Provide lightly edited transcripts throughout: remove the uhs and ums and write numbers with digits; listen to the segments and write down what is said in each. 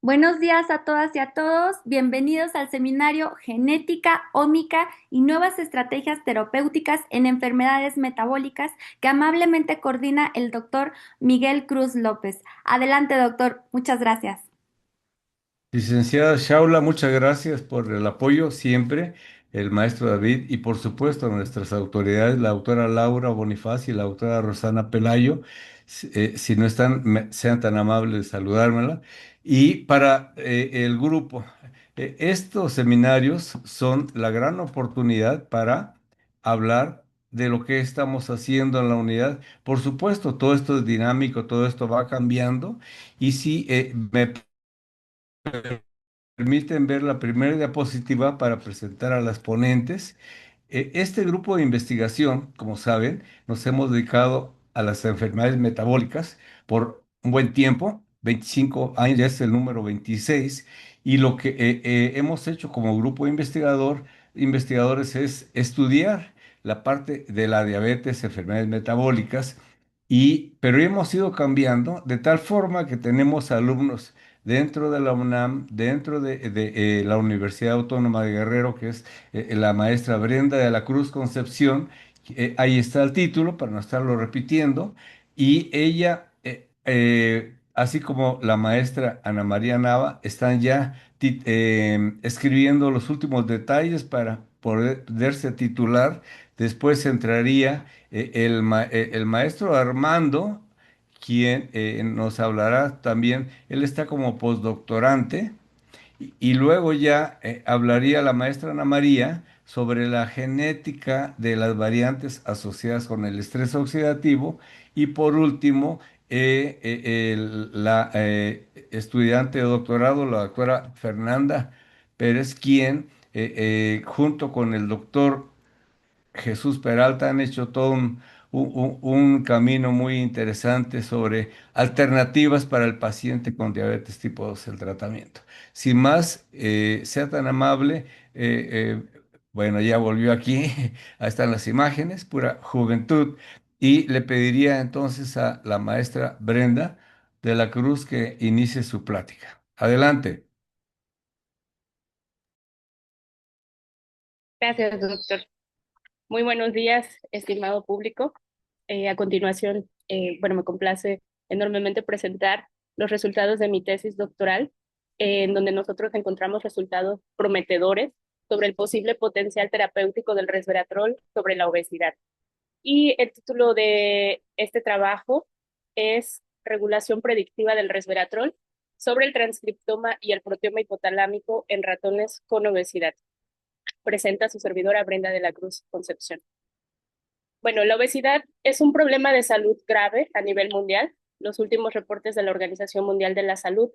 Buenos días a todas y a todos. Bienvenidos al seminario Genética, Ómica y Nuevas Estrategias Terapéuticas en Enfermedades Metabólicas que amablemente coordina el doctor Miguel Cruz López. Adelante, doctor. Muchas gracias. Licenciada Shaula, muchas gracias por el apoyo siempre, el maestro David y por supuesto a nuestras autoridades, la doctora Laura Bonifaz y la doctora Rosana Pelayo, si no están, sean tan amables de saludármela. Y para el grupo, estos seminarios son la gran oportunidad para hablar de lo que estamos haciendo en la unidad. Por supuesto, todo esto es dinámico, todo esto va cambiando y si me permiten ver la primera diapositiva para presentar a las ponentes. Este grupo de investigación, como saben, nos hemos dedicado a las enfermedades metabólicas por un buen tiempo, 25 años, ya es el número 26, y lo que hemos hecho como grupo de investigadores es estudiar la parte de la diabetes, enfermedades metabólicas, pero hemos ido cambiando de tal forma que tenemos alumnos dentro de la UNAM, dentro de la Universidad Autónoma de Guerrero, que es la maestra Brenda de la Cruz Concepción. Ahí está el título, para no estarlo repitiendo, y ella, así como la maestra Ana María Nava, están ya escribiendo los últimos detalles para poderse titular. Después entraría el maestro Armando, quien nos hablará también. Él está como postdoctorante y luego ya hablaría la maestra Ana María sobre la genética de las variantes asociadas con el estrés oxidativo y por último la estudiante de doctorado, la doctora Fernanda Pérez, quien junto con el doctor Jesús Peralta han hecho todo un camino muy interesante sobre alternativas para el paciente con diabetes tipo 2, el tratamiento. Sin más, sea tan amable, bueno, ya volvió aquí, ahí están las imágenes, pura juventud, y le pediría entonces a la maestra Brenda de la Cruz que inicie su plática. Adelante. Gracias, doctor. Muy buenos días, estimado público. A continuación, me complace enormemente presentar los resultados de mi tesis doctoral, en donde nosotros encontramos resultados prometedores sobre el posible potencial terapéutico del resveratrol sobre la obesidad. Y el título de este trabajo es Regulación predictiva del resveratrol sobre el transcriptoma y el proteoma hipotalámico en ratones con obesidad. Presenta a su servidora Brenda de la Cruz Concepción. Bueno, la obesidad es un problema de salud grave a nivel mundial. Los últimos reportes de la Organización Mundial de la Salud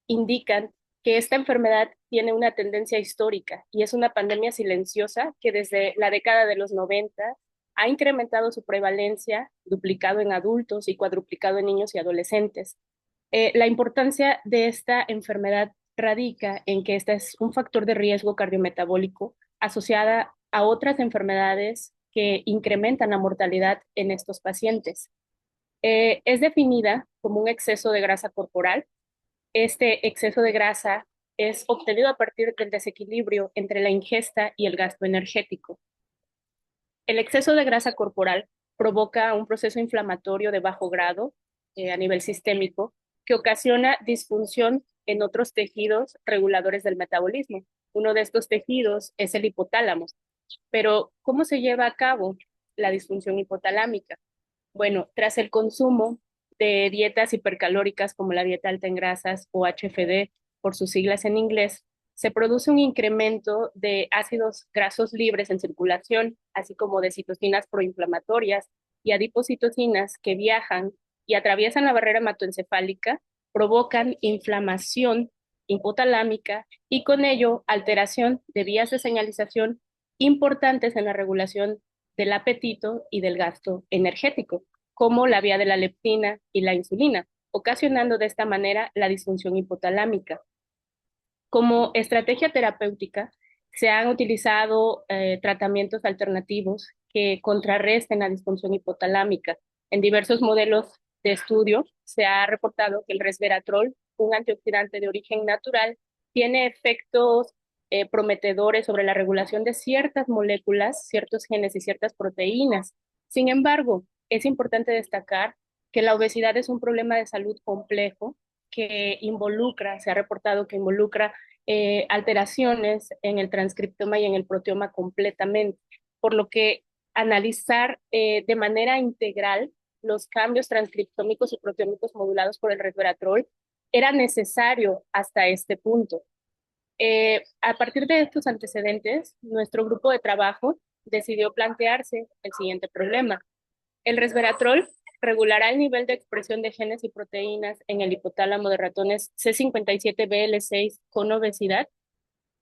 indican que esta enfermedad tiene una tendencia histórica y es una pandemia silenciosa que desde la década de los 90 ha incrementado su prevalencia, duplicado en adultos y cuadruplicado en niños y adolescentes. La importancia de esta enfermedad radica en que este es un factor de riesgo cardiometabólico asociada a otras enfermedades que incrementan la mortalidad en estos pacientes. Es definida como un exceso de grasa corporal. Este exceso de grasa es obtenido a partir del desequilibrio entre la ingesta y el gasto energético. El exceso de grasa corporal provoca un proceso inflamatorio de bajo grado a nivel sistémico que ocasiona disfunción en otros tejidos reguladores del metabolismo. Uno de estos tejidos es el hipotálamo. Pero, ¿cómo se lleva a cabo la disfunción hipotalámica? Bueno, tras el consumo de dietas hipercalóricas como la dieta alta en grasas o HFD por sus siglas en inglés, se produce un incremento de ácidos grasos libres en circulación, así como de citocinas proinflamatorias y adipocitocinas que viajan y atraviesan la barrera hematoencefálica, provocan inflamación hipotalámica y con ello alteración de vías de señalización importantes en la regulación del apetito y del gasto energético, como la vía de la leptina y la insulina, ocasionando de esta manera la disfunción hipotalámica. Como estrategia terapéutica, se han utilizado tratamientos alternativos que contrarresten la disfunción hipotalámica. En diversos modelos de estudio se ha reportado que el resveratrol un antioxidante de origen natural, tiene efectos prometedores sobre la regulación de ciertas moléculas, ciertos genes y ciertas proteínas. Sin embargo, es importante destacar que la obesidad es un problema de salud complejo que involucra, se ha reportado que involucra alteraciones en el transcriptoma y en el proteoma completamente, por lo que analizar de manera integral los cambios transcriptómicos y proteómicos modulados por el resveratrol era necesario hasta este punto. A partir de estos antecedentes, nuestro grupo de trabajo decidió plantearse el siguiente problema. El resveratrol regulará el nivel de expresión de genes y proteínas en el hipotálamo de ratones C57BL6 con obesidad.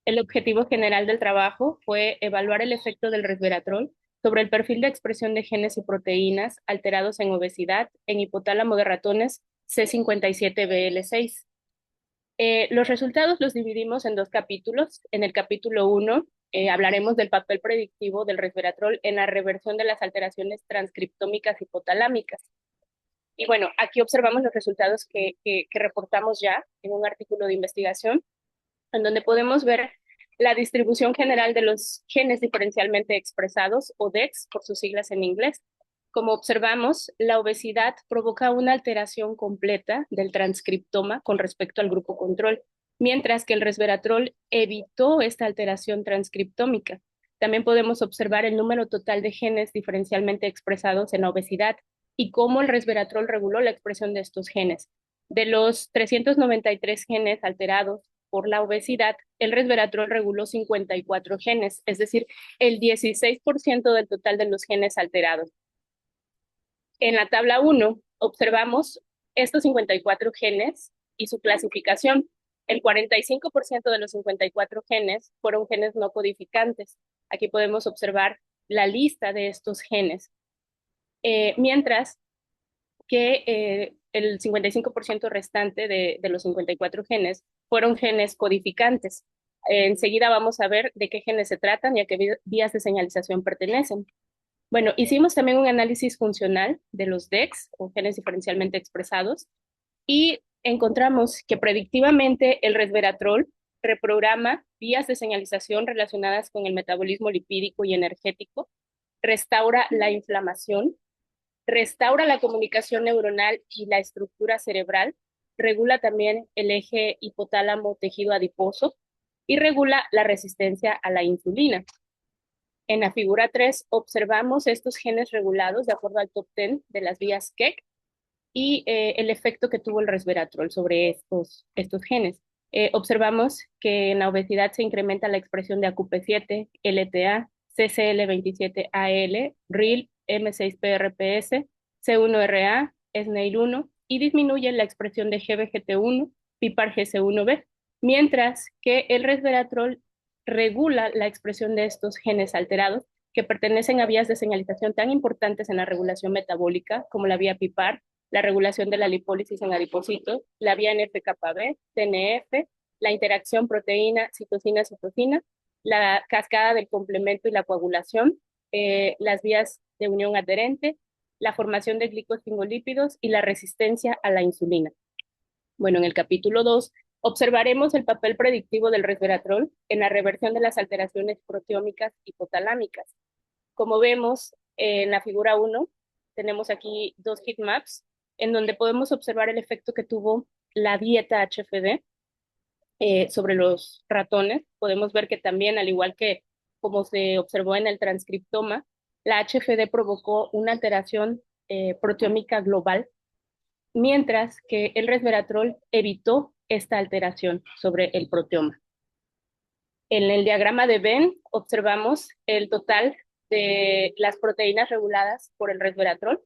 El objetivo general del trabajo fue evaluar el efecto del resveratrol sobre el perfil de expresión de genes y proteínas alterados en obesidad en hipotálamo de ratones C57BL6. Los resultados los dividimos en dos capítulos. En el capítulo 1 hablaremos del papel predictivo del resveratrol en la reversión de las alteraciones transcriptómicas hipotalámicas. Y bueno, aquí observamos los resultados que reportamos ya en un artículo de investigación, en donde podemos ver la distribución general de los genes diferencialmente expresados, o DEX, por sus siglas en inglés. Como observamos, la obesidad provoca una alteración completa del transcriptoma con respecto al grupo control, mientras que el resveratrol evitó esta alteración transcriptómica. También podemos observar el número total de genes diferencialmente expresados en la obesidad y cómo el resveratrol reguló la expresión de estos genes. De los 393 genes alterados por la obesidad, el resveratrol reguló 54 genes, es decir, el 16% del total de los genes alterados. En la tabla 1 observamos estos 54 genes y su clasificación. El 45% de los 54 genes fueron genes no codificantes. Aquí podemos observar la lista de estos genes. Mientras que el 55% restante de los 54 genes fueron genes codificantes. Enseguida vamos a ver de qué genes se tratan y a qué vías de señalización pertenecen. Bueno, hicimos también un análisis funcional de los DEX, o genes diferencialmente expresados, y encontramos que predictivamente el resveratrol reprograma vías de señalización relacionadas con el metabolismo lipídico y energético, restaura la inflamación, restaura la comunicación neuronal y la estructura cerebral, regula también el eje hipotálamo tejido adiposo y regula la resistencia a la insulina. En la figura 3 observamos estos genes regulados de acuerdo al top 10 de las vías KEC y el efecto que tuvo el resveratrol sobre estos genes. Observamos que en la obesidad se incrementa la expresión de AQP7, LTA, CCL27AL, RIL, M6PRPS, C1RA, SNAIL1 y disminuye la expresión de GBGT1, PIPAR-GC1B, mientras que el resveratrol regula la expresión de estos genes alterados que pertenecen a vías de señalización tan importantes en la regulación metabólica como la vía PIPAR, la regulación de la lipólisis en adipocitos, la vía NF-κB, TNF, la interacción proteína-citosina-citosina, la cascada del complemento y la coagulación, las vías de unión adherente, la formación de glicosfingolípidos y la resistencia a la insulina. Bueno, en el capítulo 2 observaremos el papel predictivo del resveratrol en la reversión de las alteraciones proteómicas hipotalámicas. Como vemos en la figura 1, tenemos aquí dos heatmaps en donde podemos observar el efecto que tuvo la dieta HFD sobre los ratones. Podemos ver que también, al igual que como se observó en el transcriptoma, la HFD provocó una alteración proteómica global, mientras que el resveratrol evitó esta alteración sobre el proteoma. En el diagrama de Venn observamos el total de las proteínas reguladas por el resveratrol.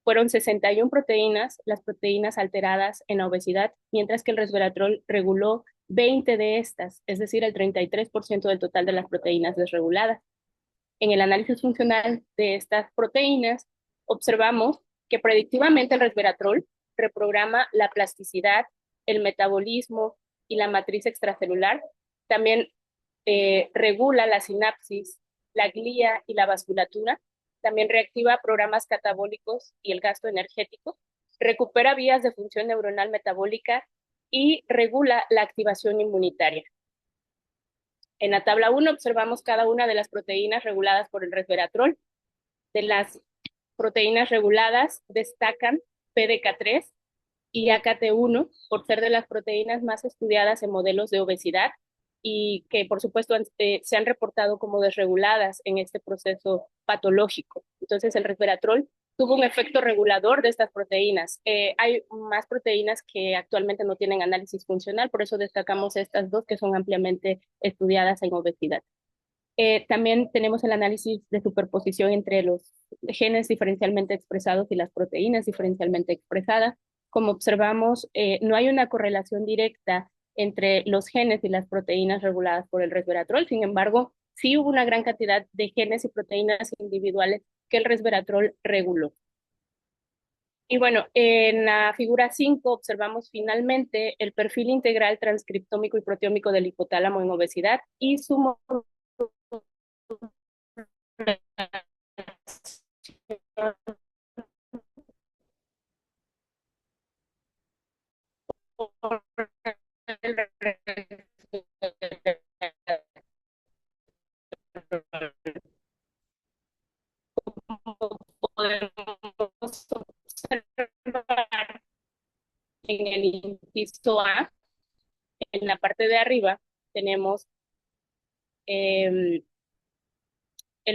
Fueron 61 proteínas, las proteínas alteradas en la obesidad, mientras que el resveratrol reguló 20 de estas, es decir, el 33% del total de las proteínas desreguladas. En el análisis funcional de estas proteínas, observamos que predictivamente el resveratrol reprograma la plasticidad, el metabolismo y la matriz extracelular. También regula la sinapsis, la glía y la vasculatura. También reactiva programas catabólicos y el gasto energético. Recupera vías de función neuronal metabólica y regula la activación inmunitaria. En la tabla 1 observamos cada una de las proteínas reguladas por el resveratrol. De las proteínas reguladas destacan PDK3 y AKT1 por ser de las proteínas más estudiadas en modelos de obesidad y que por supuesto se han reportado como desreguladas en este proceso patológico. Entonces el resveratrol tuvo un efecto regulador de estas proteínas. Hay más proteínas que actualmente no tienen análisis funcional, por eso destacamos estas dos que son ampliamente estudiadas en obesidad. También tenemos el análisis de superposición entre los genes diferencialmente expresados y las proteínas diferencialmente expresadas. Como observamos, no hay una correlación directa entre los genes y las proteínas reguladas por el resveratrol. Sin embargo, sí hubo una gran cantidad de genes y proteínas individuales que el resveratrol reguló. Y bueno, en la figura 5 observamos finalmente el perfil integral transcriptómico y proteómico del hipotálamo en obesidad y su podemos observar en el inciso A, en la parte de arriba, tenemos el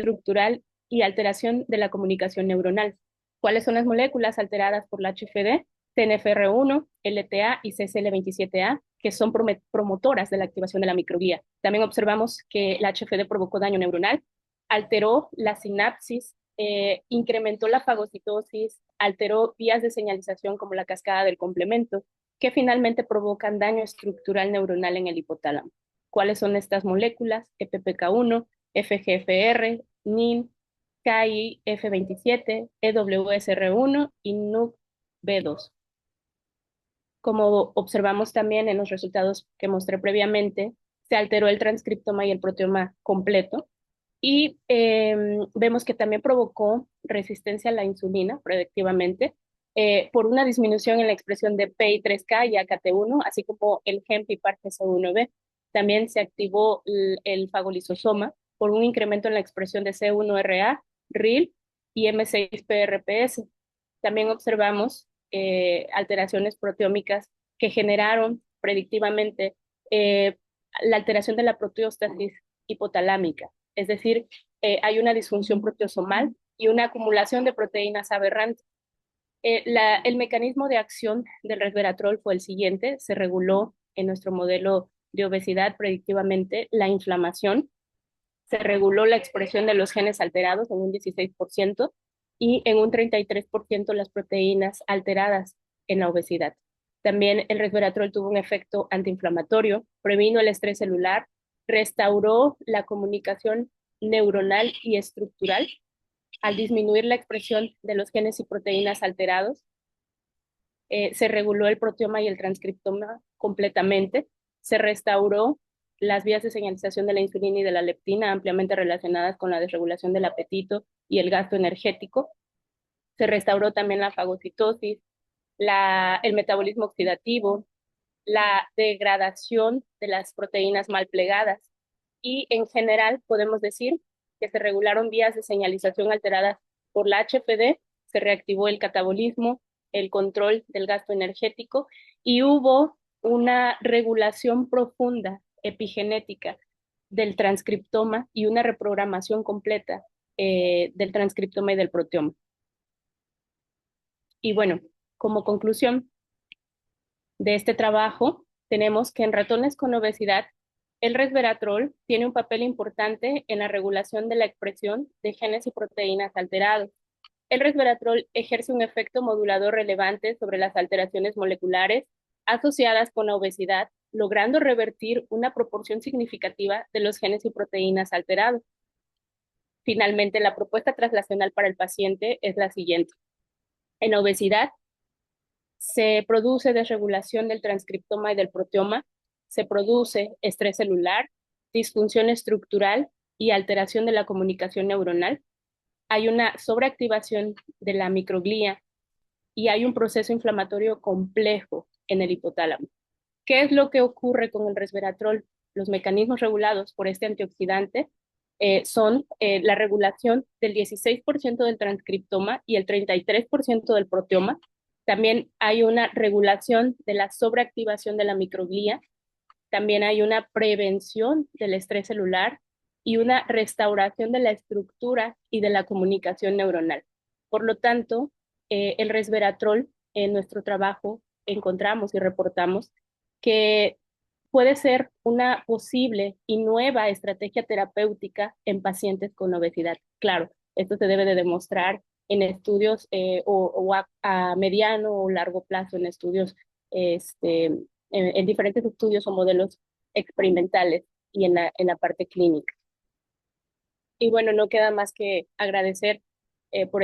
ruptural y alteración de la comunicación neuronal. ¿Cuáles son las moléculas alteradas por la HFD? TNFR1, LTA y CCL27A, que son promotoras de la activación de la microglía. También observamos que la HFD provocó daño neuronal, alteró la sinapsis, incrementó la fagocitosis, alteró vías de señalización como la cascada del complemento, que finalmente provocan daño estructural neuronal en el hipotálamo. ¿Cuáles son estas moléculas? EPPK1, FGFR, NIN, KIF27, EWSR1 y NUC-B2. Como observamos también en los resultados que mostré previamente, se alteró el transcriptoma y el proteoma completo y vemos que también provocó resistencia a la insulina predictivamente por una disminución en la expresión de PI3K y AKT1, así como el gen PIPAR-GC1B. También se activó el fagolisosoma por un incremento en la expresión de C1RA, RIL y M6PRPS. También observamos alteraciones proteómicas que generaron predictivamente la alteración de la proteóstasis hipotalámica, es decir, hay una disfunción proteosomal y una acumulación de proteínas aberrantes. El mecanismo de acción del resveratrol fue el siguiente: se reguló en nuestro modelo de obesidad predictivamente la inflamación, se reguló la expresión de los genes alterados en un 16% y en un 33% las proteínas alteradas en la obesidad. También el resveratrol tuvo un efecto antiinflamatorio, previno el estrés celular, restauró la comunicación neuronal y estructural al disminuir la expresión de los genes y proteínas alterados. Se reguló el proteoma y el transcriptoma completamente, se restauró las vías de señalización de la insulina y de la leptina ampliamente relacionadas con la desregulación del apetito y el gasto energético. Se restauró también la fagocitosis, el metabolismo oxidativo, la degradación de las proteínas mal plegadas y en general podemos decir que se regularon vías de señalización alteradas por la HFD, se reactivó el catabolismo, el control del gasto energético y hubo una regulación profunda epigenética del transcriptoma y una reprogramación completa del transcriptoma y del proteoma. Y bueno, como conclusión de este trabajo, tenemos que en ratones con obesidad, el resveratrol tiene un papel importante en la regulación de la expresión de genes y proteínas alterados. El resveratrol ejerce un efecto modulador relevante sobre las alteraciones moleculares asociadas con la obesidad, logrando revertir una proporción significativa de los genes y proteínas alterados. Finalmente, la propuesta translacional para el paciente es la siguiente. En la obesidad, se produce desregulación del transcriptoma y del proteoma, se produce estrés celular, disfunción estructural y alteración de la comunicación neuronal. Hay una sobreactivación de la microglía y hay un proceso inflamatorio complejo en el hipotálamo. ¿Qué es lo que ocurre con el resveratrol? Los mecanismos regulados por este antioxidante son la regulación del 16% del transcriptoma y el 33% del proteoma. También hay una regulación de la sobreactivación de la microglía. También hay una prevención del estrés celular y una restauración de la estructura y de la comunicación neuronal. Por lo tanto, el resveratrol en nuestro trabajo encontramos y reportamos que puede ser una posible y nueva estrategia terapéutica en pacientes con obesidad. Claro, esto se debe de demostrar en estudios o a mediano o largo plazo, en estudios, en diferentes estudios o modelos experimentales y en la parte clínica. Y bueno, no queda más que agradecer por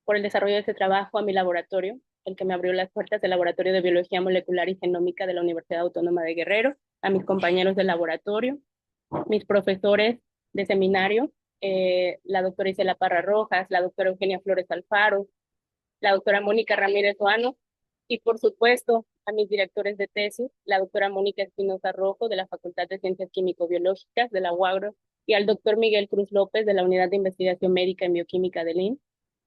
por el desarrollo de este trabajo a mi laboratorio, el que me abrió las puertas del Laboratorio de Biología Molecular y Genómica de la Universidad Autónoma de Guerrero, a mis compañeros de laboratorio, mis profesores de seminario, la doctora Isela Parra Rojas, la doctora Eugenia Flores Alfaro, la doctora Mónica Ramírez Oano, y por supuesto a mis directores de tesis, la doctora Mónica Espinosa Rojo de la Facultad de Ciencias Químico-Biológicas de la UAGRO y al doctor Miguel Cruz López de la Unidad de Investigación Médica en Bioquímica del IN,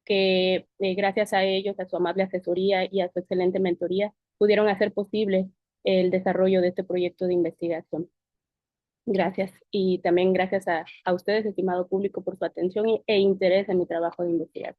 que gracias a ellos, a su amable asesoría y a su excelente mentoría, pudieron hacer posible el desarrollo de este proyecto de investigación. Gracias. Y también gracias a ustedes, estimado público, por su atención e interés en mi trabajo de investigación.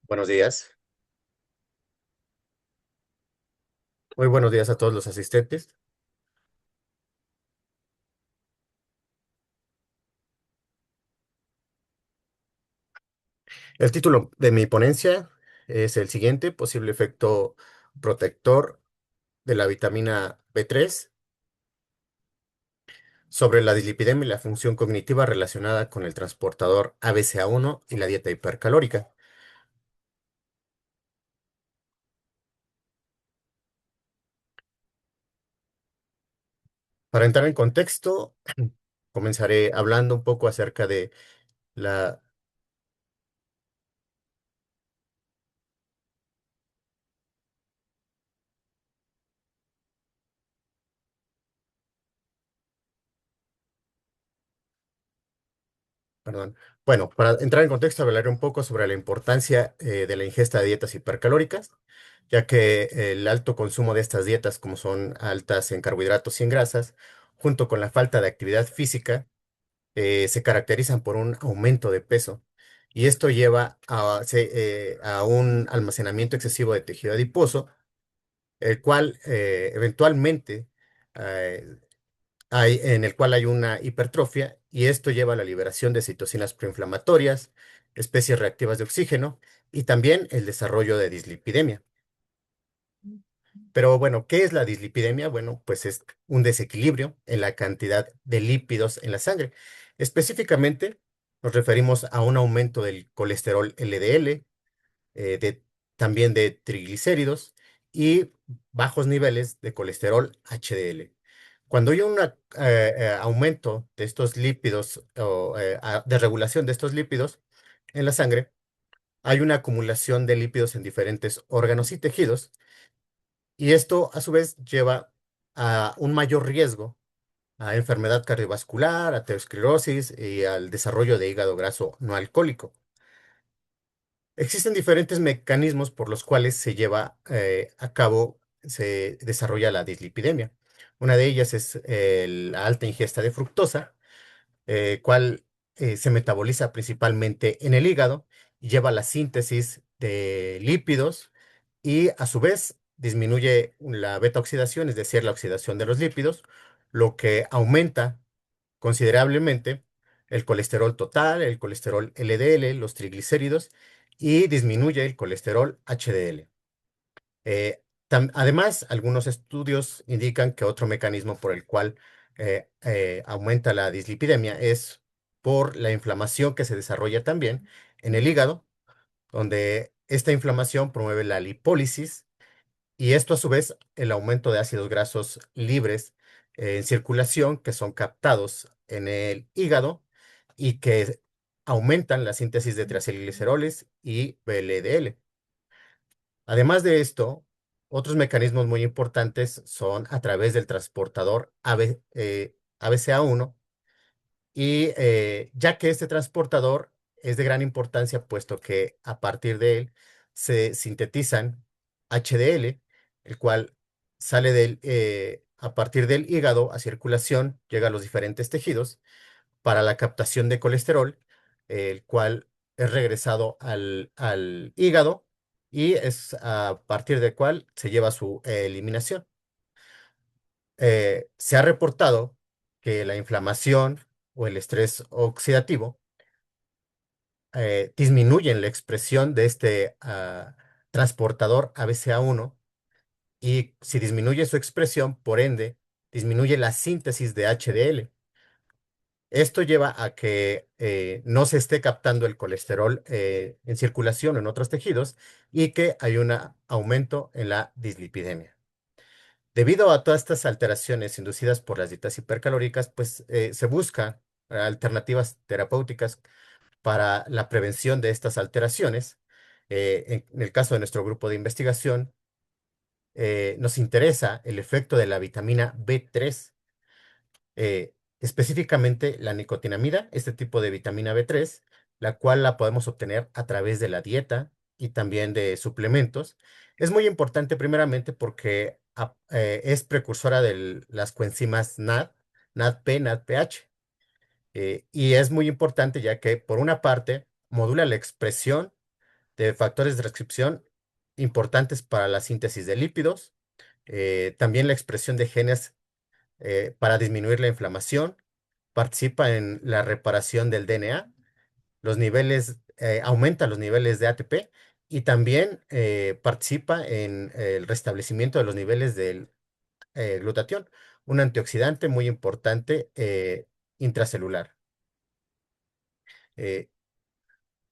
Buenos días. Muy buenos días a todos los asistentes. El título de mi ponencia es el siguiente: posible efecto protector de la vitamina B3 sobre la dislipidemia y la función cognitiva relacionada con el transportador ABCA1 y la dieta hipercalórica. Para entrar en contexto, comenzaré hablando un poco acerca de la Perdón. Bueno, para entrar en contexto, hablaré un poco sobre la importancia de la ingesta de dietas hipercalóricas, ya que el alto consumo de estas dietas, como son altas en carbohidratos y en grasas, junto con la falta de actividad física, se caracterizan por un aumento de peso. Y esto lleva a un almacenamiento excesivo de tejido adiposo, el cual eventualmente eh, en el cual hay una hipertrofia, y esto lleva a la liberación de citocinas proinflamatorias, especies reactivas de oxígeno y también el desarrollo de dislipidemia. Pero bueno, ¿qué es la dislipidemia? Bueno, pues es un desequilibrio en la cantidad de lípidos en la sangre. Específicamente, nos referimos a un aumento del colesterol LDL, también de triglicéridos y bajos niveles de colesterol HDL. Cuando hay un aumento de estos lípidos o de regulación de estos lípidos en la sangre, hay una acumulación de lípidos en diferentes órganos y tejidos, y esto a su vez lleva a un mayor riesgo a enfermedad cardiovascular, aterosclerosis y al desarrollo de hígado graso no alcohólico. Existen diferentes mecanismos por los cuales se lleva a cabo, se desarrolla la dislipidemia. Una de ellas es la alta ingesta de fructosa, cual se metaboliza principalmente en el hígado y lleva a la síntesis de lípidos, y a su vez disminuye la beta oxidación, es decir, la oxidación de los lípidos, lo que aumenta considerablemente el colesterol total, el colesterol LDL, los triglicéridos, y disminuye el colesterol HDL. Además, algunos estudios indican que otro mecanismo por el cual aumenta la dislipidemia es por la inflamación que se desarrolla también en el hígado, donde esta inflamación promueve la lipólisis y esto a su vez el aumento de ácidos grasos libres en circulación que son captados en el hígado y que aumentan la síntesis de triacilgliceroles y VLDL. Además de esto, otros mecanismos muy importantes son a través del transportador ABCA1 y ya que este transportador es de gran importancia puesto que a partir de él se sintetizan HDL, el cual sale a partir del hígado a circulación, llega a los diferentes tejidos para la captación de colesterol, el cual es regresado al hígado y es a partir del cual se lleva su eliminación. Se ha reportado que la inflamación o el estrés oxidativo disminuyen la expresión de este transportador ABCA1 y si disminuye su expresión, por ende, disminuye la síntesis de HDL. Esto lleva a que no se esté captando el colesterol en circulación en otros tejidos y que hay un aumento en la dislipidemia. Debido a todas estas alteraciones inducidas por las dietas hipercalóricas, pues se buscan alternativas terapéuticas para la prevención de estas alteraciones. En el caso de nuestro grupo de investigación, nos interesa el efecto de la vitamina B3, específicamente la nicotinamida, este tipo de vitamina B3, la cual la podemos obtener a través de la dieta y también de suplementos. Es muy importante primeramente porque es precursora de las coenzimas NAD, NADP, NADPH. Y es muy importante ya que, por una parte, modula la expresión de factores de transcripción importantes para la síntesis de lípidos, también la expresión de genes para disminuir la inflamación, participa en la reparación del DNA, aumenta los niveles de ATP y también participa en el restablecimiento de los niveles del glutatión, un antioxidante muy importante intracelular. Eh,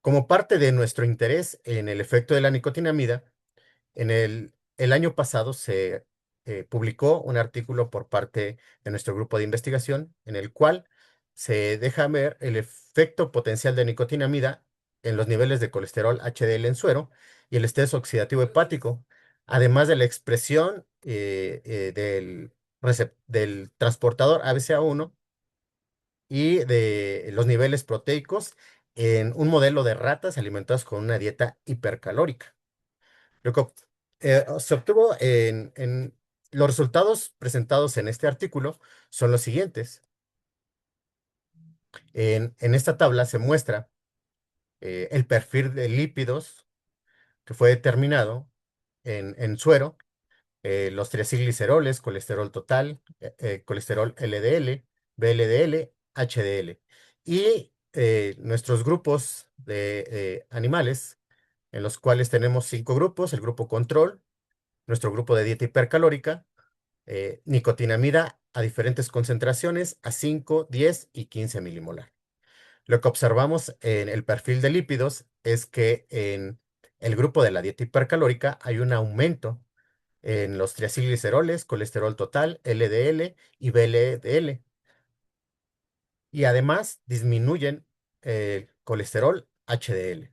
Como parte de nuestro interés en el efecto de la nicotinamida, el año pasado se publicó un artículo por parte de nuestro grupo de investigación en el cual se deja ver el efecto potencial de nicotinamida en los niveles de colesterol HDL en suero y el estrés oxidativo hepático, además de la expresión del transportador ABCA1 y de los niveles proteicos en un modelo de ratas alimentadas con una dieta hipercalórica. Lo que se obtuvo en los resultados presentados en este artículo son los siguientes. En esta tabla se muestra el perfil de lípidos que fue determinado en suero, los triacilgliceroles, colesterol total, colesterol LDL, VLDL, HDL. Y nuestros grupos de animales, en los cuales tenemos 5 grupos, el grupo control, nuestro grupo de dieta hipercalórica, nicotinamida a diferentes concentraciones, a 5, 10 y 15 milimolar. Lo que observamos en el perfil de lípidos es que en el grupo de la dieta hipercalórica hay un aumento en los triacilgliceroles, colesterol total, LDL y VLDL. Y además disminuyen el colesterol HDL.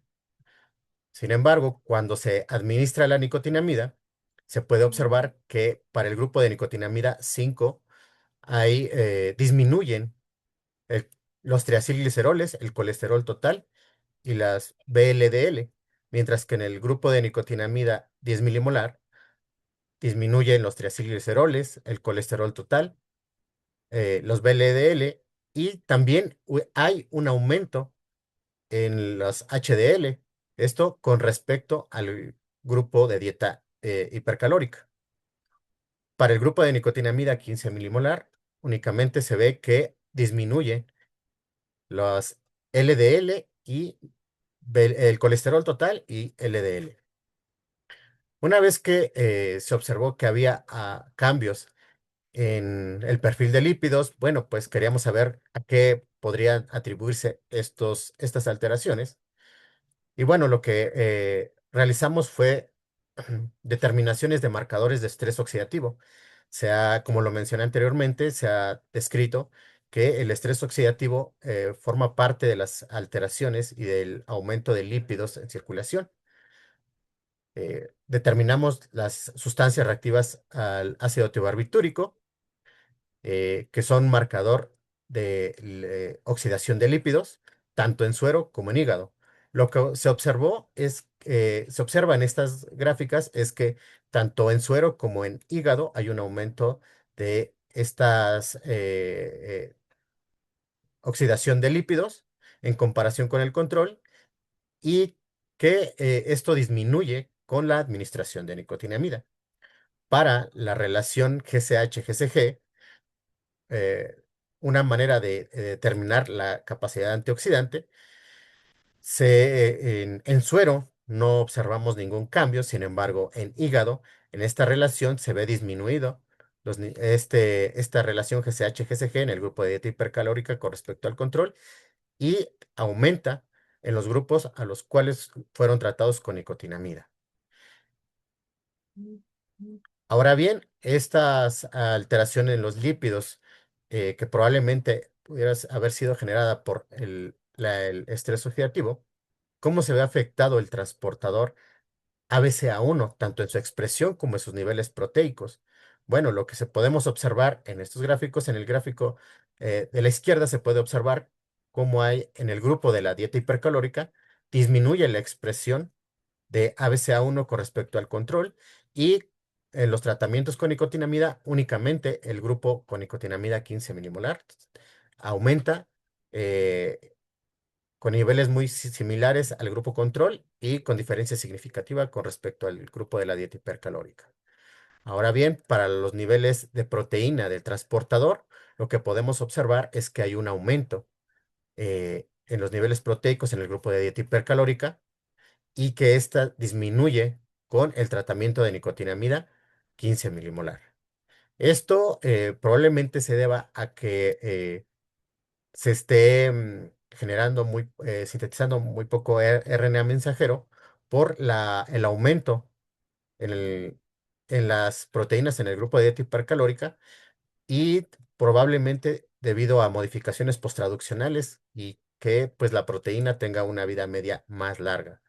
Sin embargo, cuando se administra la nicotinamida, se puede observar que para el grupo de nicotinamida 5 disminuyen el- los triacilgliceroles, el colesterol total y las VLDL, mientras que en el grupo de nicotinamida 10 milimolar disminuyen los triacilgliceroles, el colesterol total, los VLDL y también hay un aumento en los HDL, esto con respecto al grupo de dieta hipercalórica. Para el grupo de nicotinamida 15 milimolar, únicamente se ve que disminuye los LDL y el colesterol total y LDL. Una vez que se observó que había cambios en el perfil de lípidos, bueno, pues queríamos saber a qué podrían atribuirse estas alteraciones. Y bueno, lo que realizamos fue determinaciones de marcadores de estrés oxidativo. Como lo mencioné anteriormente, se ha descrito que el estrés oxidativo forma parte de las alteraciones y del aumento de lípidos en circulación. Determinamos las sustancias reactivas al ácido tibarbitúrico, que son marcador de oxidación de lípidos, tanto en suero como en hígado. Lo que se observa en estas gráficas es que tanto en suero como en hígado hay un aumento de estas oxidación de lípidos en comparación con el control y que esto disminuye con la administración de nicotinamida. Para la relación GCH-GCG, eh, una manera de determinar la capacidad antioxidante. En suero no observamos ningún cambio, sin embargo, en hígado, en esta relación se ve disminuido esta relación GCH-GCG en el grupo de dieta hipercalórica con respecto al control y aumenta en los grupos a los cuales fueron tratados con nicotinamida. Ahora bien, estas alteraciones en los lípidos, que probablemente pudiera haber sido generada por el estrés oxidativo, ¿cómo se ve afectado el transportador ABCA1, tanto en su expresión como en sus niveles proteicos? Bueno, lo que podemos observar en estos gráficos, en el gráfico de la izquierda se puede observar cómo hay en el grupo de la dieta hipercalórica, disminuye la expresión de ABCA1 con respecto al control y en los tratamientos con nicotinamida, únicamente el grupo con nicotinamida 15 milimolar aumenta con niveles muy similares al grupo control y con diferencia significativa con respecto al grupo de la dieta hipercalórica. Ahora bien, para los niveles de proteína del transportador, lo que podemos observar es que hay un aumento en los niveles proteicos en el grupo de dieta hipercalórica y que ésta disminuye con el tratamiento de nicotinamida 15 milimolar. Esto probablemente se deba a que se esté sintetizando muy poco RNA mensajero por el aumento en, en las proteínas en el grupo de dieta hipercalórica y probablemente debido a modificaciones posttraduccionales y que pues la proteína tenga una vida media más larga.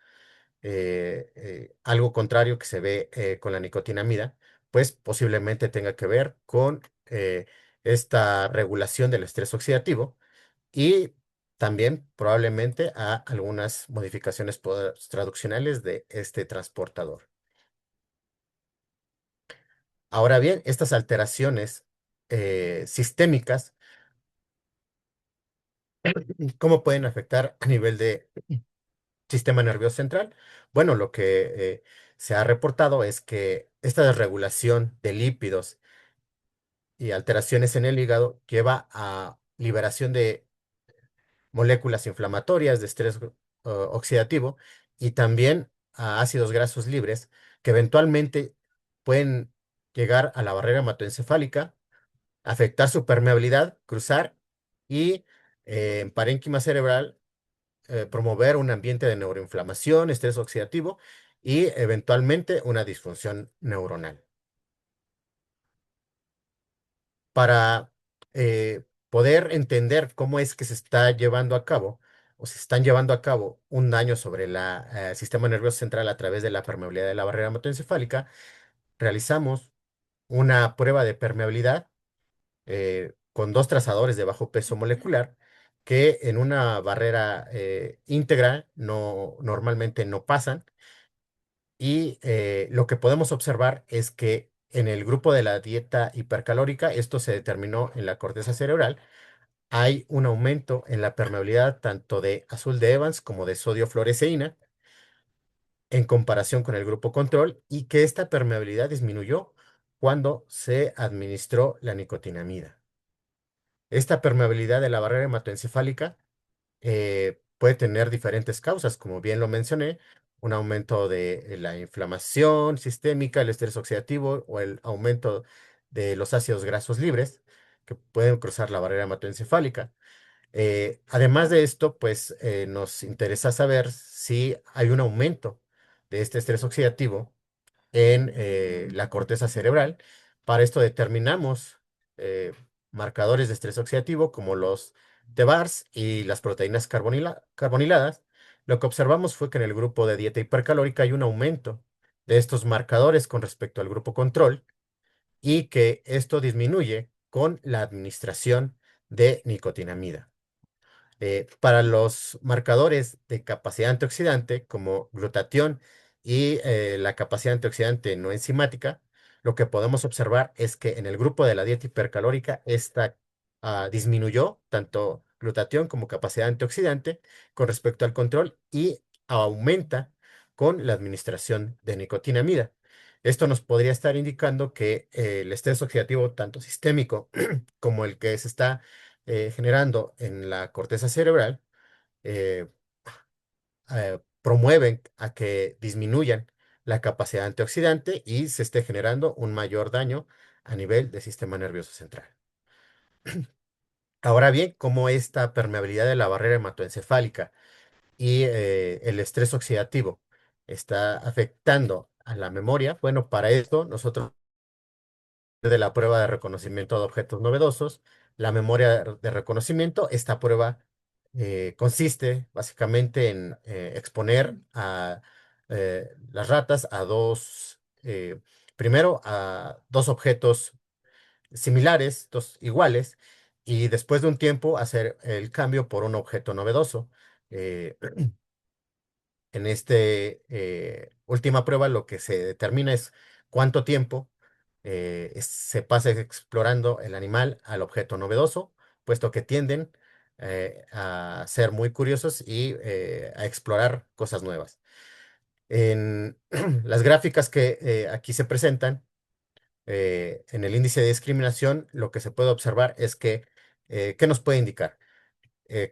Algo contrario que se ve con la nicotinamida, pues posiblemente tenga que ver con esta regulación del estrés oxidativo y también probablemente a algunas modificaciones traduccionales de este transportador. Ahora bien, estas alteraciones sistémicas, ¿cómo pueden afectar a nivel de sistema nervioso central? Bueno, lo que se ha reportado es que esta desregulación de lípidos y alteraciones en el hígado lleva a liberación de moléculas inflamatorias de estrés oxidativo y también a ácidos grasos libres que eventualmente pueden llegar a la barrera hematoencefálica, afectar su permeabilidad, cruzar y en parénquima cerebral promover un ambiente de neuroinflamación, estrés oxidativo y eventualmente una disfunción neuronal. Para poder entender cómo es que se está llevando a cabo o se están llevando a cabo un daño sobre el sistema nervioso central a través de la permeabilidad de la barrera hematoencefálica, realizamos una prueba de permeabilidad con dos trazadores de bajo peso molecular que en una barrera íntegra normalmente no pasan y lo que podemos observar es que en el grupo de la dieta hipercalórica, esto se determinó en la corteza cerebral, hay un aumento en la permeabilidad tanto de azul de Evans como de sodio fluoresceína en comparación con el grupo control y que esta permeabilidad disminuyó cuando se administró la nicotinamida. Esta permeabilidad de la barrera hematoencefálica puede tener diferentes causas, como bien lo mencioné, un aumento de la inflamación sistémica, el estrés oxidativo o el aumento de los ácidos grasos libres que pueden cruzar la barrera hematoencefálica. Además de esto, pues nos interesa saber si hay un aumento de este estrés oxidativo en la corteza cerebral. Para esto determinamos eh, marcadores de estrés oxidativo como los TBARS y las proteínas carboniladas. Lo que observamos fue que en el grupo de dieta hipercalórica hay un aumento de estos marcadores con respecto al grupo control y que esto disminuye con la administración de nicotinamida. Para los marcadores de capacidad antioxidante, como glutatión y la capacidad antioxidante no enzimática, lo que podemos observar es que en el grupo de la dieta hipercalórica, esta disminuyó tanto glutatión como capacidad antioxidante con respecto al control y aumenta con la administración de nicotinamida. Esto nos podría estar indicando que el estrés oxidativo, tanto sistémico como el que se está generando en la corteza cerebral, eh, promueven a que disminuyan la capacidad antioxidante y se esté generando un mayor daño a nivel del sistema nervioso central. Ahora bien, ¿cómo esta permeabilidad de la barrera hematoencefálica y el estrés oxidativo está afectando a la memoria? Bueno, para esto nosotros de la prueba de reconocimiento de objetos novedosos, la memoria de reconocimiento. Esta prueba consiste básicamente en exponer a las ratas a primero a dos objetos similares, dos iguales, y después de un tiempo hacer el cambio por un objeto novedoso. Eh, en esta última prueba lo que se determina es cuánto tiempo se pasa explorando el animal al objeto novedoso, puesto que tienden a ser muy curiosos y a explorar cosas nuevas. En las gráficas que aquí se presentan, en el índice de discriminación, lo que se puede observar es que, ¿qué nos puede indicar?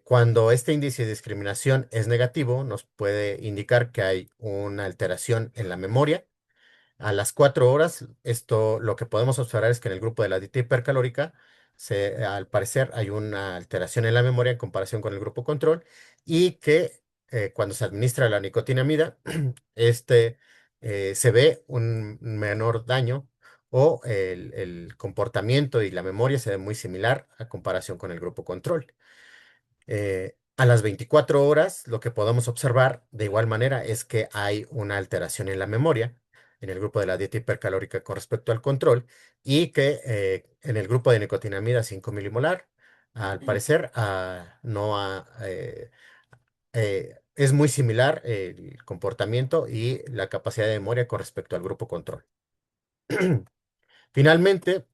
Cuando este índice de discriminación es negativo, nos puede indicar que hay una alteración en la memoria. A las 4 horas, esto lo que podemos observar es que en el grupo de la dieta hipercalórica, al parecer hay una alteración en la memoria en comparación con el grupo control y que cuando se administra la nicotinamida, se ve un menor daño o el comportamiento y la memoria se ve muy similar a comparación con el grupo control. A las 24 horas, lo que podemos observar de igual manera es que hay una alteración en la memoria en el grupo de la dieta hipercalórica con respecto al control y que en el grupo de nicotinamida 5 milimolar, al parecer, no es muy similar el comportamiento y la capacidad de memoria con respecto al grupo control. Finalmente,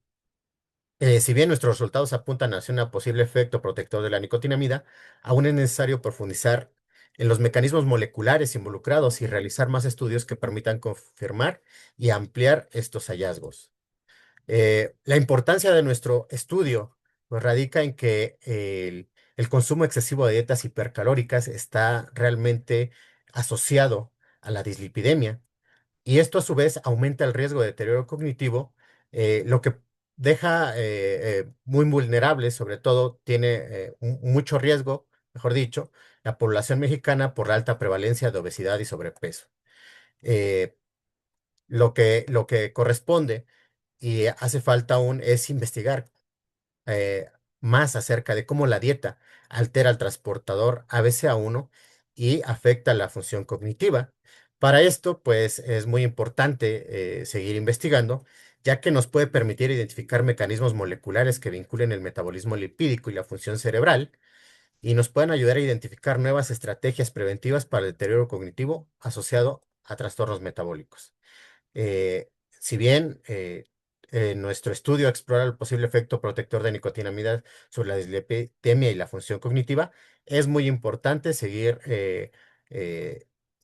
si bien nuestros resultados apuntan hacia un posible efecto protector de la nicotinamida, aún es necesario profundizar en los mecanismos moleculares involucrados y realizar más estudios que permitan confirmar y ampliar estos hallazgos. La importancia de nuestro estudio pues, radica en que el consumo excesivo de dietas hipercalóricas está realmente asociado a la dislipidemia y esto a su vez aumenta el riesgo de deterioro cognitivo, lo que deja muy vulnerable, sobre todo tiene mucho riesgo, mejor dicho, la población mexicana por la alta prevalencia de obesidad y sobrepeso. Eh, lo que corresponde y hace falta aún es investigar eh, más acerca de cómo la dieta altera al transportador ABCA1 y afecta la función cognitiva. Para esto, pues es muy importante seguir investigando, ya que nos puede permitir identificar mecanismos moleculares que vinculen el metabolismo lipídico y la función cerebral y nos pueden ayudar a identificar nuevas estrategias preventivas para el deterioro cognitivo asociado a trastornos metabólicos. Si bien nuestro estudio explora el posible efecto protector de nicotinamida sobre la dislipidemia y la función cognitiva, es muy importante seguir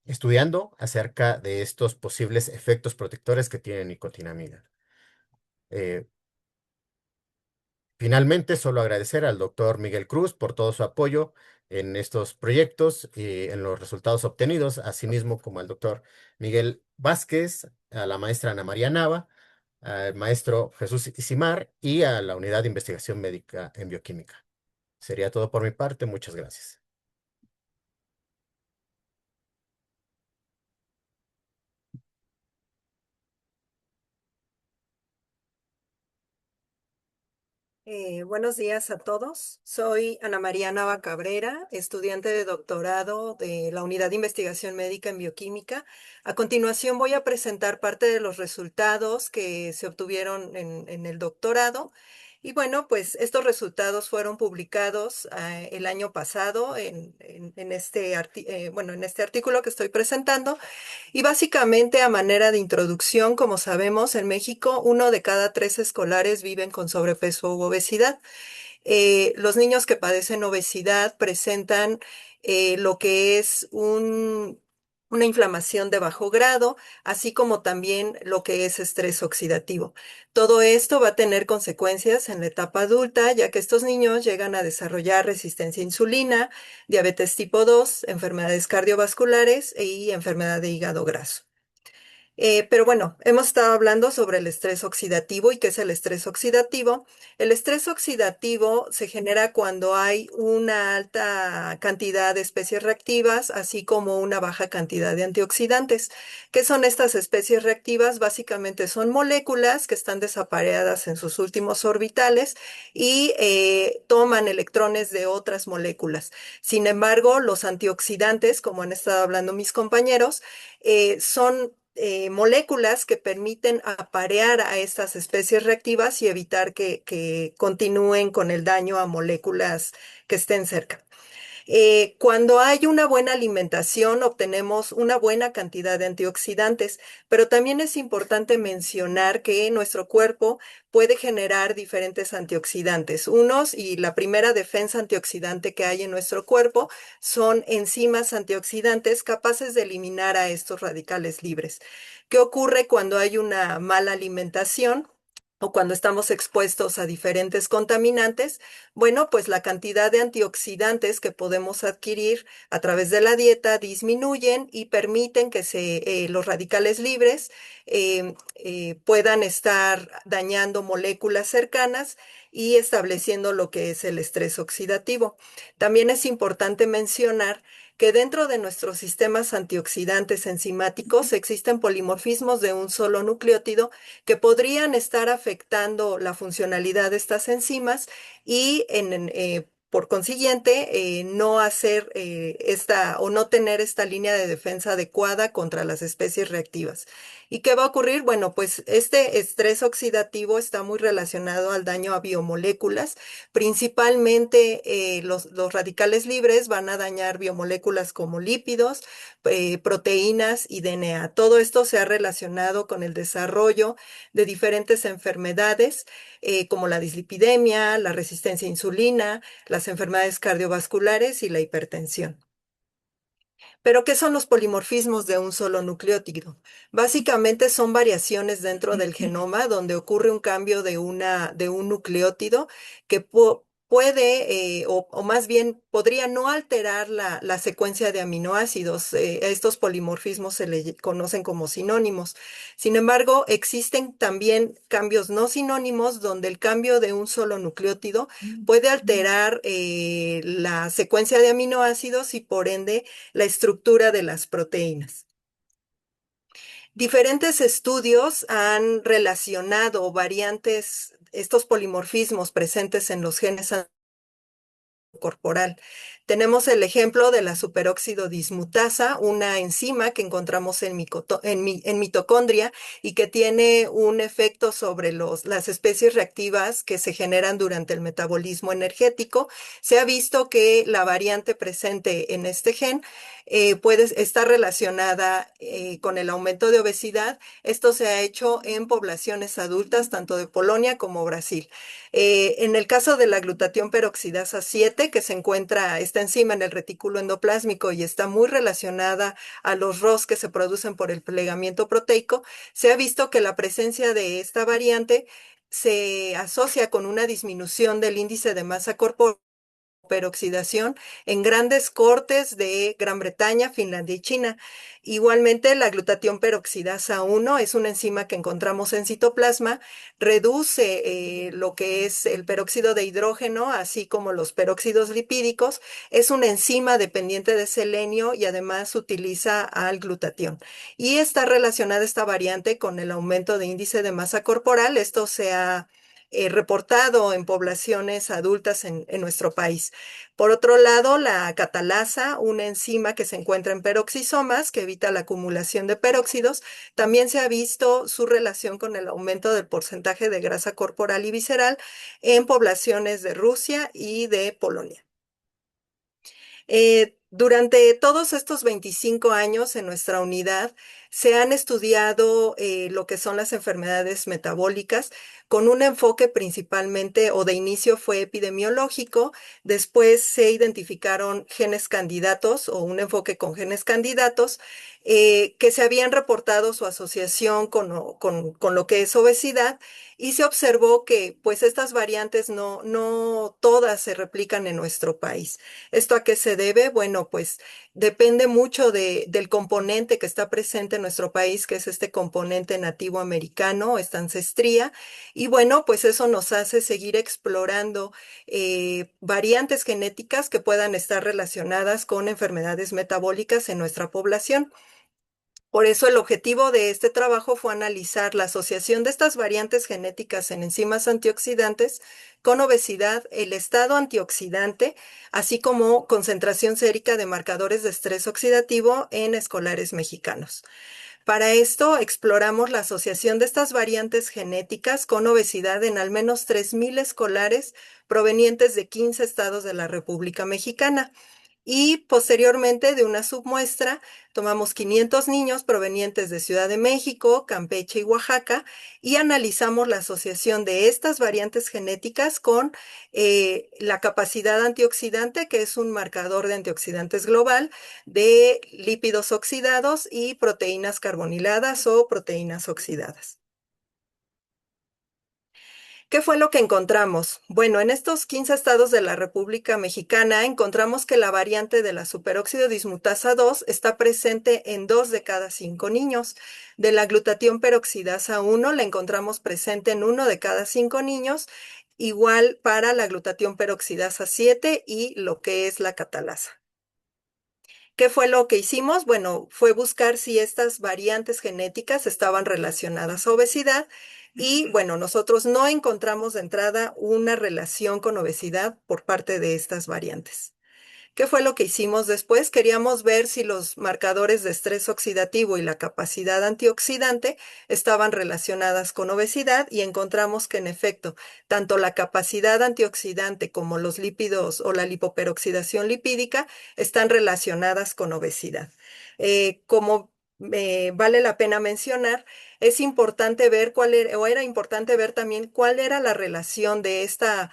estudiando acerca de estos posibles efectos protectores que tiene nicotinamida. Eh, Finalmente, solo agradecer al doctor Miguel Cruz por todo su apoyo en estos proyectos y en los resultados obtenidos, asimismo como al doctor Miguel Vázquez, a la maestra Ana María Nava, al maestro Jesús Isimar y a la Unidad de Investigación Médica en Bioquímica. Sería todo por mi parte. Muchas gracias. Buenos días a todos. Soy Ana María Nava Cabrera, estudiante de doctorado de la Unidad de Investigación Médica en Bioquímica. A continuación voy a presentar parte de los resultados que se obtuvieron en el doctorado. Y bueno, pues estos resultados fueron publicados el año pasado en este bueno, en este artículo que estoy presentando. Y básicamente, a manera de introducción, como sabemos, en México, 1 de cada 3 escolares viven con sobrepeso u obesidad. Los niños que padecen obesidad presentan lo que es una inflamación de bajo grado, así como también lo que es estrés oxidativo. Todo esto va a tener consecuencias en la etapa adulta, ya que estos niños llegan a desarrollar resistencia a insulina, diabetes tipo 2, enfermedades cardiovasculares y enfermedad de hígado graso. Pero bueno, hemos estado hablando sobre el estrés oxidativo y qué es el estrés oxidativo. El estrés oxidativo se genera cuando hay una alta cantidad de especies reactivas, así como una baja cantidad de antioxidantes. ¿Qué son estas especies reactivas? Básicamente son moléculas que están desapareadas en sus últimos orbitales y toman electrones de otras moléculas. Sin embargo, los antioxidantes, como han estado hablando mis compañeros, son moléculas que permiten aparear a estas especies reactivas y evitar que continúen con el daño a moléculas que estén cerca. Cuando hay una buena alimentación, obtenemos una buena cantidad de antioxidantes, pero también es importante mencionar que nuestro cuerpo puede generar diferentes antioxidantes. Unos, y la primera defensa antioxidante que hay en nuestro cuerpo, son enzimas antioxidantes capaces de eliminar a estos radicales libres. ¿Qué ocurre cuando hay una mala alimentación? O cuando estamos expuestos a diferentes contaminantes? Bueno, pues la cantidad de antioxidantes que podemos adquirir a través de la dieta disminuyen y permiten que los radicales libres puedan estar dañando moléculas cercanas y estableciendo lo que es el estrés oxidativo. También es importante mencionar que dentro de nuestros sistemas antioxidantes enzimáticos existen polimorfismos de un solo nucleótido que podrían estar afectando la funcionalidad de estas enzimas y por consiguiente, no hacer esta o no tener esta línea de defensa adecuada contra las especies reactivas. ¿Y qué va a ocurrir? Bueno, pues este estrés oxidativo está muy relacionado al daño a biomoléculas. Principalmente los radicales libres van a dañar biomoléculas como lípidos, proteínas y DNA. Todo esto se ha relacionado con el desarrollo de diferentes enfermedades como la dislipidemia, la resistencia a insulina, las enfermedades cardiovasculares y la hipertensión. Pero, ¿qué son los polimorfismos de un solo nucleótido? Básicamente son variaciones dentro del genoma donde ocurre un cambio de un nucleótido que puede, o más bien podría no alterar la secuencia de aminoácidos. A estos polimorfismos se le conocen como sinónimos. Sin embargo, existen también cambios no sinónimos donde el cambio de un solo nucleótido puede alterar la secuencia de aminoácidos y por ende la estructura de las proteínas. Diferentes estudios han relacionado variantes, estos polimorfismos presentes en los genes corporal. Tenemos el ejemplo de la superóxido dismutasa, una enzima que encontramos en mitocondria y que tiene un efecto sobre las especies reactivas que se generan durante el metabolismo energético. Se ha visto que la variante presente en este gen puede estar relacionada con el aumento de obesidad. Esto se ha hecho en poblaciones adultas, tanto de Polonia como Brasil. En el caso de la glutatión peroxidasa 7, que se encuentra esta enzima en el retículo endoplásmico y está muy relacionada a los ROS que se producen por el plegamiento proteico, se ha visto que la presencia de esta variante se asocia con una disminución del índice de masa corporal lipoperoxidación en grandes cortes de Gran Bretaña, Finlandia y China. Igualmente, la glutatión peroxidasa 1 es una enzima que encontramos en citoplasma, reduce lo que es el peróxido de hidrógeno, así como los peróxidos lipídicos. Es una enzima dependiente de selenio y además utiliza al glutatión. Y está relacionada esta variante con el aumento de índice de masa corporal. Esto se ha reportado en poblaciones adultas en nuestro país. Por otro lado, la catalasa, una enzima que se encuentra en peroxisomas, que evita la acumulación de peróxidos, también se ha visto su relación con el aumento del porcentaje de grasa corporal y visceral en poblaciones de Rusia y de Polonia. Durante todos estos 25 años en nuestra unidad se han estudiado lo que son las enfermedades metabólicas con un enfoque principalmente o de inicio fue epidemiológico, después se identificaron genes candidatos o un enfoque con genes candidatos que se habían reportado su asociación con lo que es obesidad y se observó que pues estas variantes no todas se replican en nuestro país. ¿Esto a qué se debe? Bueno, pues depende mucho del componente que está presente en nuestro país, que es este componente nativo americano, esta ancestría. Y bueno, pues eso nos hace seguir explorando variantes genéticas que puedan estar relacionadas con enfermedades metabólicas en nuestra población. Por eso el objetivo de este trabajo fue analizar la asociación de estas variantes genéticas en enzimas antioxidantes con obesidad, el estado antioxidante, así como concentración sérica de marcadores de estrés oxidativo en escolares mexicanos. Para esto exploramos la asociación de estas variantes genéticas con obesidad en al menos 3,000 escolares provenientes de 15 estados de la República Mexicana. Y posteriormente de una submuestra tomamos 500 niños provenientes de Ciudad de México, Campeche y Oaxaca y analizamos la asociación de estas variantes genéticas con la capacidad antioxidante, que es un marcador de antioxidantes global, de lípidos oxidados y proteínas carboniladas o proteínas oxidadas. ¿Qué fue lo que encontramos? Bueno, en estos 15 estados de la República Mexicana encontramos que la variante de la superóxido dismutasa 2 está presente en 2 de cada 5 niños. De la glutatión peroxidasa 1 la encontramos presente en 1 de cada 5 niños, igual para la glutatión peroxidasa 7 y lo que es la catalasa. ¿Qué fue lo que hicimos? Bueno, fue buscar si estas variantes genéticas estaban relacionadas a obesidad y bueno, nosotros no encontramos de entrada una relación con obesidad por parte de estas variantes. ¿Qué fue lo que hicimos después? Queríamos ver si los marcadores de estrés oxidativo y la capacidad antioxidante estaban relacionadas con obesidad y encontramos que en efecto, tanto la capacidad antioxidante como los lípidos o la lipoperoxidación lipídica están relacionadas con obesidad. Como vale la pena mencionar, es importante ver cuál era, o era importante ver también cuál era la relación de esta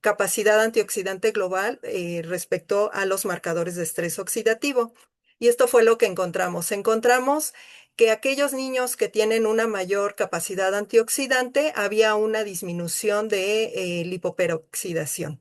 capacidad antioxidante global respecto a los marcadores de estrés oxidativo. Y esto fue lo que encontramos. Encontramos que aquellos niños que tienen una mayor capacidad antioxidante, había una disminución de lipoperoxidación,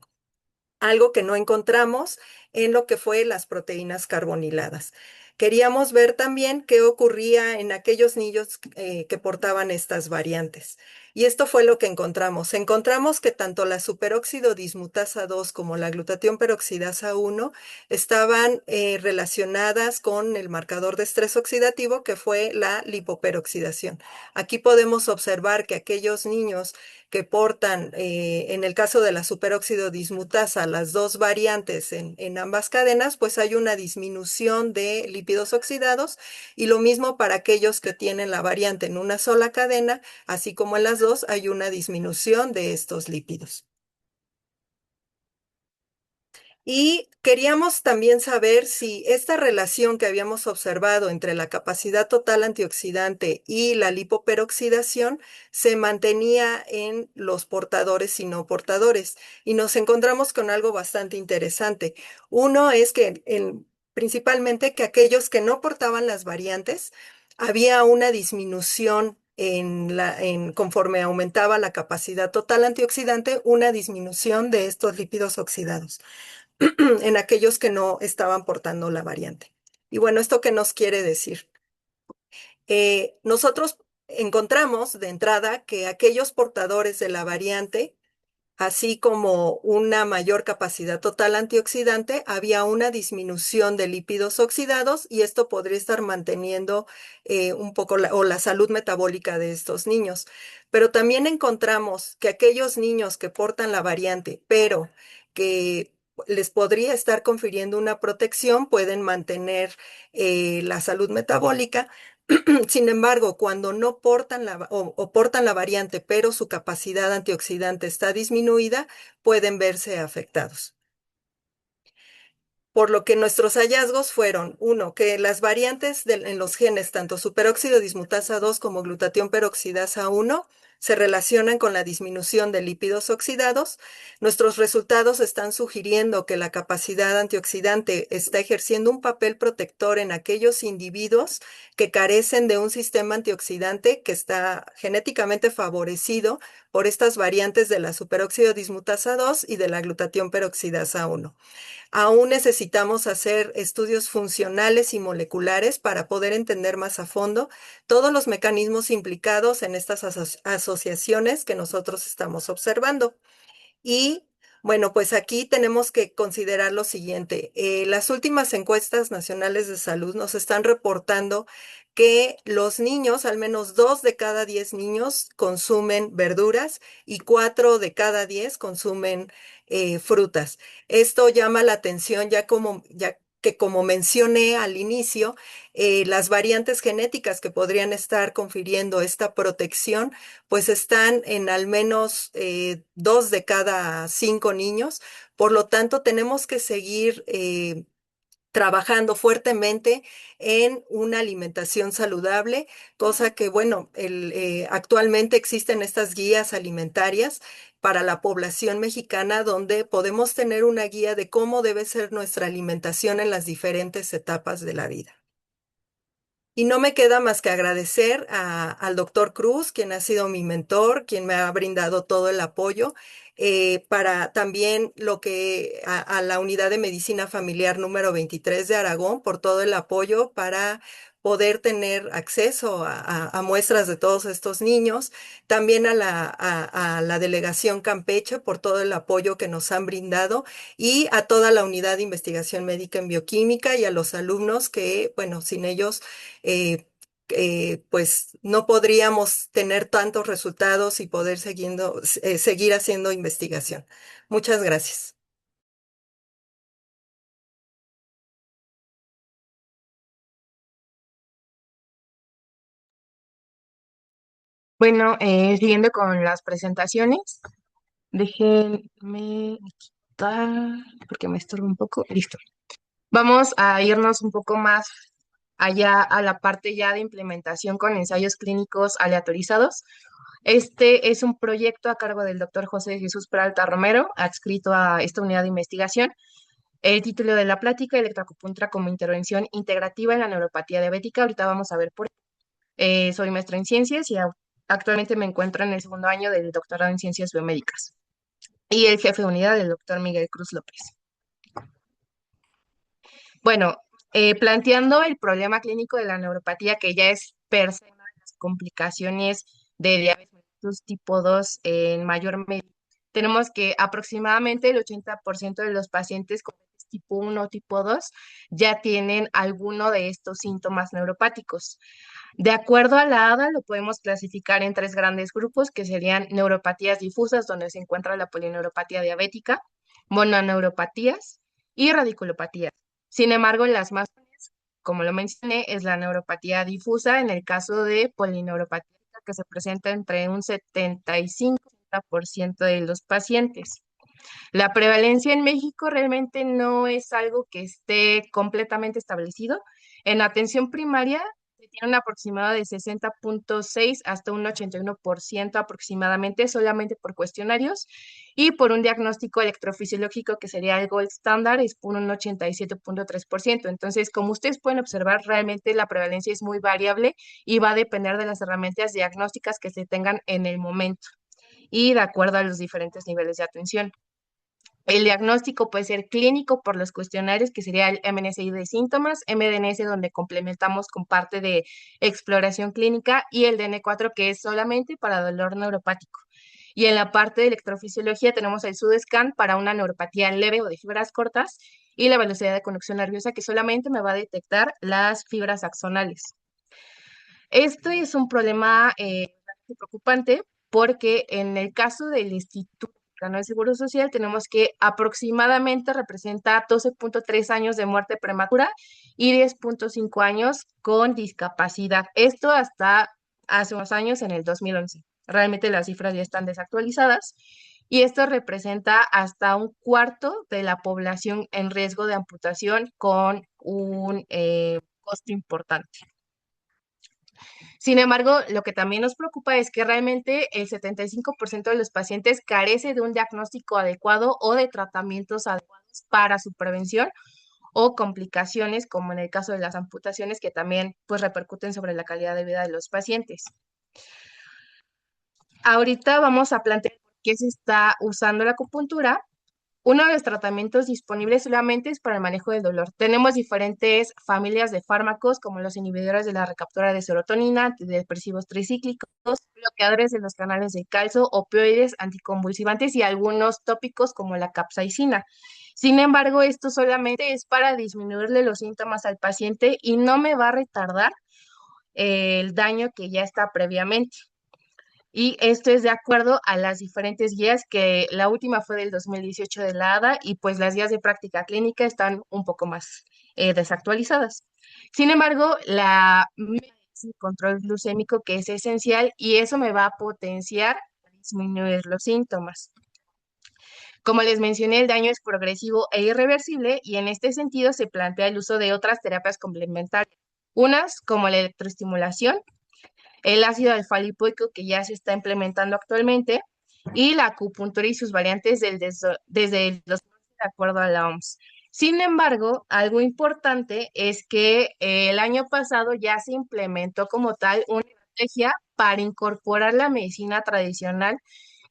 algo que no encontramos en lo que fue las proteínas carboniladas. Queríamos ver también qué ocurría en aquellos niños que portaban estas variantes. Y esto fue lo que encontramos. Encontramos que tanto la superóxido dismutasa 2 como la glutatión peroxidasa 1 estaban relacionadas con el marcador de estrés oxidativo, que fue la lipoperoxidación. Aquí podemos observar que aquellos niños que portan, en el caso de la superóxido dismutasa, las dos variantes en ambas cadenas, pues hay una disminución de lípidos oxidados y lo mismo para aquellos que tienen la variante en una sola cadena, así como en las dos hay una disminución de estos lípidos. Y queríamos también saber si esta relación que habíamos observado entre la capacidad total antioxidante y la lipoperoxidación se mantenía en los portadores y no portadores. Y nos encontramos con algo bastante interesante. Uno es que principalmente que aquellos que no portaban las variantes, había una disminución conforme aumentaba la capacidad total antioxidante, una disminución de estos lípidos oxidados en aquellos que no estaban portando la variante. Y bueno, ¿esto qué nos quiere decir? Nosotros encontramos de entrada que aquellos portadores de la variante, así como una mayor capacidad total antioxidante, había una disminución de lípidos oxidados y esto podría estar manteniendo un poco la salud metabólica de estos niños. Pero también encontramos que aquellos niños que portan la variante, pero que les podría estar confiriendo una protección, pueden mantener la salud metabólica. Sin embargo, cuando no portan o portan la variante, pero su capacidad antioxidante está disminuida, pueden verse afectados. Por lo que nuestros hallazgos fueron, uno, que las variantes en los genes, tanto superóxido dismutasa 2 como glutatión peroxidasa 1, se relacionan con la disminución de lípidos oxidados. Nuestros resultados están sugiriendo que la capacidad antioxidante está ejerciendo un papel protector en aquellos individuos que carecen de un sistema antioxidante que está genéticamente favorecido por estas variantes de la superóxido dismutasa 2 y de la glutatión peroxidasa 1. Aún necesitamos hacer estudios funcionales y moleculares para poder entender más a fondo todos los mecanismos implicados en estas asociaciones que nosotros estamos observando. Y bueno, pues aquí tenemos que considerar lo siguiente. Las últimas encuestas nacionales de salud nos están reportando que los niños, al menos 2 de cada 10 niños consumen verduras y 4 de cada 10 consumen frutas. Esto llama la atención ya que como mencioné al inicio, las variantes genéticas que podrían estar confiriendo esta protección pues están en al menos 2 de cada 5 niños. Por lo tanto, tenemos que seguir trabajando fuertemente en una alimentación saludable, cosa que, bueno, actualmente existen estas guías alimentarias para la población mexicana donde podemos tener una guía de cómo debe ser nuestra alimentación en las diferentes etapas de la vida. Y no me queda más que agradecer al doctor Cruz, quien ha sido mi mentor, quien me ha brindado todo el apoyo, para también a la Unidad de Medicina Familiar número 23 de Aragón, por todo el apoyo para poder tener acceso a muestras de todos estos niños, también a la Delegación Campeche por todo el apoyo que nos han brindado y a toda la Unidad de Investigación Médica en Bioquímica y a los alumnos que, bueno, sin ellos eh, pues no podríamos tener tantos resultados y poder seguir haciendo investigación. Muchas gracias. Bueno, siguiendo con las presentaciones, déjenme quitar, porque me estorba un poco. Listo. Vamos a irnos un poco más allá a la parte ya de implementación con ensayos clínicos aleatorizados. Este es un proyecto a cargo del doctor José Jesús Peralta Romero, adscrito a esta unidad de investigación. El título de la plática, electroacupuntura como intervención integrativa en la neuropatía diabética. Ahorita vamos a ver por qué. Soy maestra en ciencias y actualmente me encuentro en el segundo año del doctorado en ciencias biomédicas. Y el jefe de unidad, el doctor Miguel Cruz López. Bueno, planteando el problema clínico de la neuropatía, que ya es per se una de las complicaciones de diabetes tipo 2 en mayor medida, tenemos que aproximadamente el 80% de los pacientes con diabetes tipo 1 o tipo 2 ya tienen alguno de estos síntomas neuropáticos. De acuerdo a la ADA, lo podemos clasificar en 3 grandes grupos, que serían neuropatías difusas, donde se encuentra la polineuropatía diabética, mononeuropatías y radiculopatías. Sin embargo, las más comunes, como lo mencioné, es la neuropatía difusa en el caso de polineuropatía, que se presenta entre un 75% de los pacientes. La prevalencia en México realmente no es algo que esté completamente establecido. En atención primaria se tiene un aproximado de 60.6 hasta un 81% aproximadamente, solamente por cuestionarios, y por un diagnóstico electrofisiológico que sería el gold standard es por un 87.3%. Entonces, como ustedes pueden observar, realmente la prevalencia es muy variable y va a depender de las herramientas diagnósticas que se tengan en el momento y de acuerdo a los diferentes niveles de atención. El diagnóstico puede ser clínico por los cuestionarios, que sería el MNSI de síntomas, MDNS donde complementamos con parte de exploración clínica y el DN4 que es solamente para dolor neuropático. Y en la parte de electrofisiología tenemos el SUDScan para una neuropatía leve o de fibras cortas y la velocidad de conducción nerviosa que solamente me va a detectar las fibras axonales. Esto es un problema bastante preocupante porque en el caso del Instituto Mexicano del Seguro Social tenemos que aproximadamente representa 12.3 años de muerte prematura y 10.5 años con discapacidad. Esto hasta hace unos años, en el 2011. Realmente las cifras ya están desactualizadas y esto representa hasta un cuarto de la población en riesgo de amputación con un costo importante. Sin embargo, lo que también nos preocupa es que realmente el 75% de los pacientes carece de un diagnóstico adecuado o de tratamientos adecuados para su prevención o complicaciones, como en el caso de las amputaciones, que también pues repercuten sobre la calidad de vida de los pacientes. Ahorita vamos a plantear por qué se está usando la acupuntura. Uno de los tratamientos disponibles solamente es para el manejo del dolor. Tenemos diferentes familias de fármacos, como los inhibidores de la recaptura de serotonina, antidepresivos tricíclicos, bloqueadores de los canales de calcio, opioides, anticonvulsivantes y algunos tópicos como la capsaicina. Sin embargo, esto solamente es para disminuirle los síntomas al paciente y no me va a retardar el daño que ya está previamente. Y esto es de acuerdo a las diferentes guías, que la última fue del 2018 de la ADA y pues las guías de práctica clínica están un poco más desactualizadas. Sin embargo, el control glucémico que es esencial y eso me va a potenciar a disminuir los síntomas. Como les mencioné, el daño es progresivo e irreversible y en este sentido se plantea el uso de otras terapias complementarias, unas como la electroestimulación, el ácido alfa-lipoico que ya se está implementando actualmente y la acupuntura y sus variantes desde el 2000 de acuerdo a la OMS. Sin embargo, algo importante es que el año pasado ya se implementó como tal una estrategia para incorporar la medicina tradicional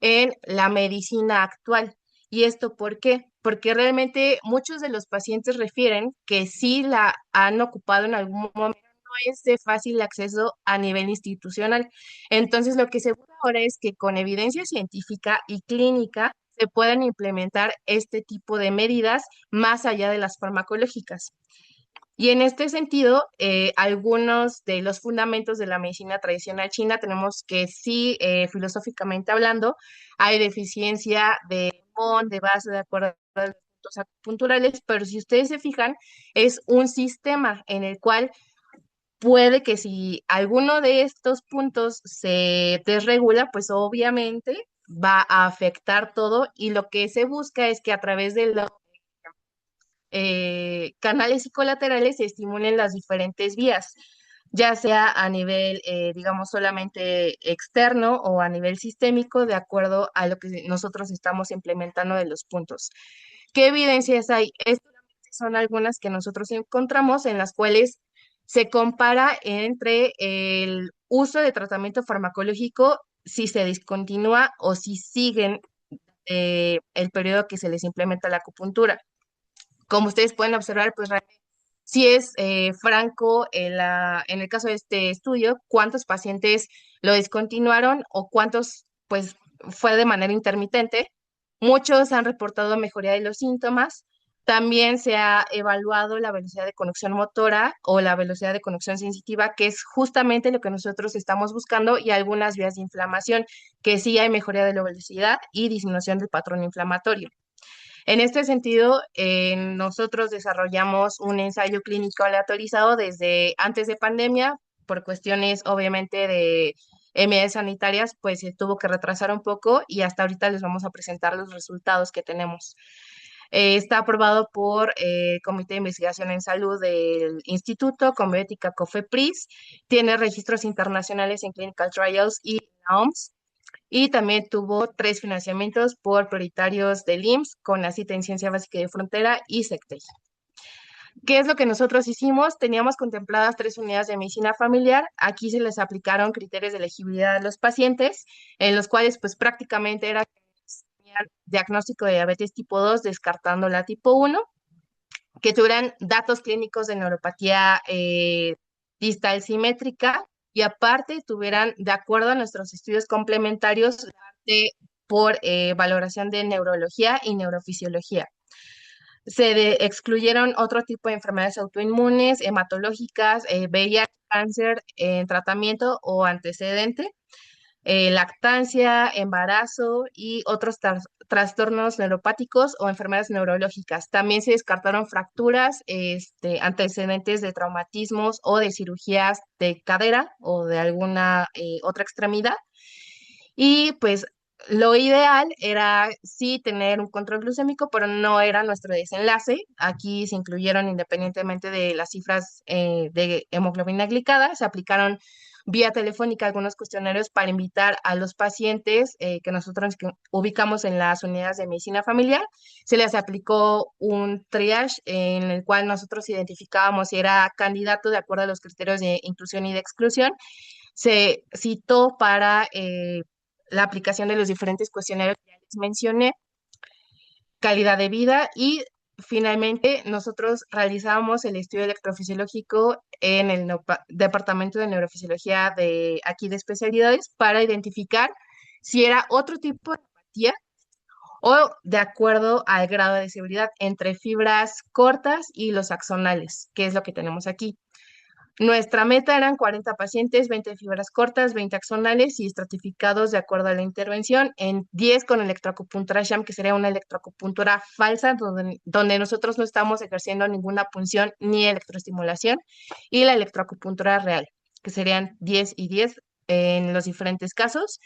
en la medicina actual. ¿Y esto por qué? Porque realmente muchos de los pacientes refieren que sí la han ocupado en algún momento, es de fácil acceso a nivel institucional. Entonces, lo que se busca ahora es que con evidencia científica y clínica se puedan implementar este tipo de medidas más allá de las farmacológicas. Y en este sentido, algunos de los fundamentos de la medicina tradicional china tenemos que sí, filosóficamente hablando, hay deficiencia de mon, de base, de acuerdo a los puntos acupunturales, pero si ustedes se fijan, es un sistema en el cual puede que si alguno de estos puntos se desregula, pues obviamente va a afectar todo y lo que se busca es que a través de los canales psicolaterales se estimulen las diferentes vías, ya sea a nivel, digamos, solamente externo o a nivel sistémico, de acuerdo a lo que nosotros estamos implementando de los puntos. ¿Qué evidencias hay? Estas son algunas que nosotros encontramos en las cuales se compara entre el uso de tratamiento farmacológico, si se discontinúa o si siguen el periodo que se les implementa la acupuntura. Como ustedes pueden observar, pues sí es franco en el caso de este estudio, cuántos pacientes lo descontinuaron o cuántos pues fue de manera intermitente. Muchos han reportado mejoría de los síntomas. También se ha evaluado la velocidad de conexión motora o la velocidad de conexión sensitiva, que es justamente lo que nosotros estamos buscando, y algunas vías de inflamación, que sí hay mejoría de la velocidad y disminución del patrón inflamatorio. En este sentido, nosotros desarrollamos un ensayo clínico aleatorizado desde antes de pandemia, por cuestiones obviamente de medidas sanitarias, pues se tuvo que retrasar un poco y hasta ahorita les vamos a presentar los resultados que tenemos. Está aprobado por el Comité de Investigación en Salud del Instituto, Convética COFEPRIS, tiene registros internacionales en Clinical Trials y la OMS, y también tuvo 3 financiamientos por prioritarios del IMSS, con la cita en Ciencia Básica de Frontera y SECTEI. ¿Qué es lo que nosotros hicimos? Teníamos contempladas 3 unidades de medicina familiar. Aquí se les aplicaron criterios de elegibilidad a los pacientes, en los cuales pues prácticamente era diagnóstico de diabetes tipo 2, descartando la tipo 1, que tuvieran datos clínicos de neuropatía distal simétrica y aparte tuvieran, de acuerdo a nuestros estudios complementarios, por valoración de neurología y neurofisiología. Excluyeron otro tipo de enfermedades autoinmunes, hematológicas, VIH, cáncer en tratamiento o antecedente, lactancia, embarazo y otros trastornos neuropáticos o enfermedades neurológicas. También se descartaron fracturas, antecedentes de traumatismos o de cirugías de cadera o de alguna otra extremidad. Y pues lo ideal era sí tener un control glucémico, pero no era nuestro desenlace. Aquí se incluyeron, independientemente de las cifras de hemoglobina glicada, se aplicaron vía telefónica algunos cuestionarios para invitar a los pacientes que nosotros ubicamos en las unidades de medicina familiar. Se les aplicó un triage en el cual nosotros identificábamos si era candidato de acuerdo a los criterios de inclusión y de exclusión. Se citó para la aplicación de los diferentes cuestionarios que ya les mencioné, calidad de vida y finalmente nosotros realizamos el estudio electrofisiológico en el Departamento de Neurofisiología de aquí de especialidades para identificar si era otro tipo de neuropatía o de acuerdo al grado de seguridad entre fibras cortas y los axonales, que es lo que tenemos aquí. Nuestra meta eran 40 pacientes, 20 fibras cortas, 20 axonales y estratificados de acuerdo a la intervención, en 10 con electroacupuntura sham, que sería una electroacupuntura falsa, donde nosotros no estamos ejerciendo ninguna punción ni electroestimulación, y la electroacupuntura real, que serían 10 y 10 en los diferentes casos.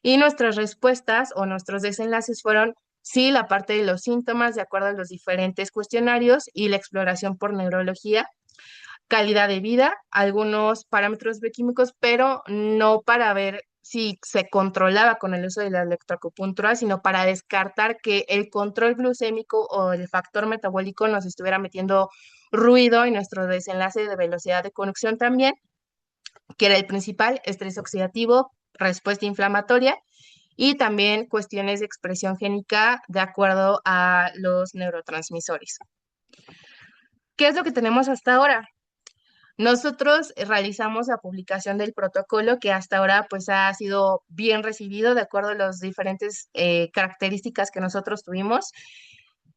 Y nuestras respuestas o nuestros desenlaces fueron sí la parte de los síntomas de acuerdo a los diferentes cuestionarios y la exploración por neurología, calidad de vida, algunos parámetros bioquímicos, pero no para ver si se controlaba con el uso de la electroacupuntura, sino para descartar que el control glucémico o el factor metabólico nos estuviera metiendo ruido en nuestro desenlace de velocidad de conducción también, que era el principal, estrés oxidativo, respuesta inflamatoria y también cuestiones de expresión génica de acuerdo a los neurotransmisores. ¿Qué es lo que tenemos hasta ahora? Nosotros realizamos la publicación del protocolo que hasta ahora pues ha sido bien recibido de acuerdo a las diferentes características que nosotros tuvimos.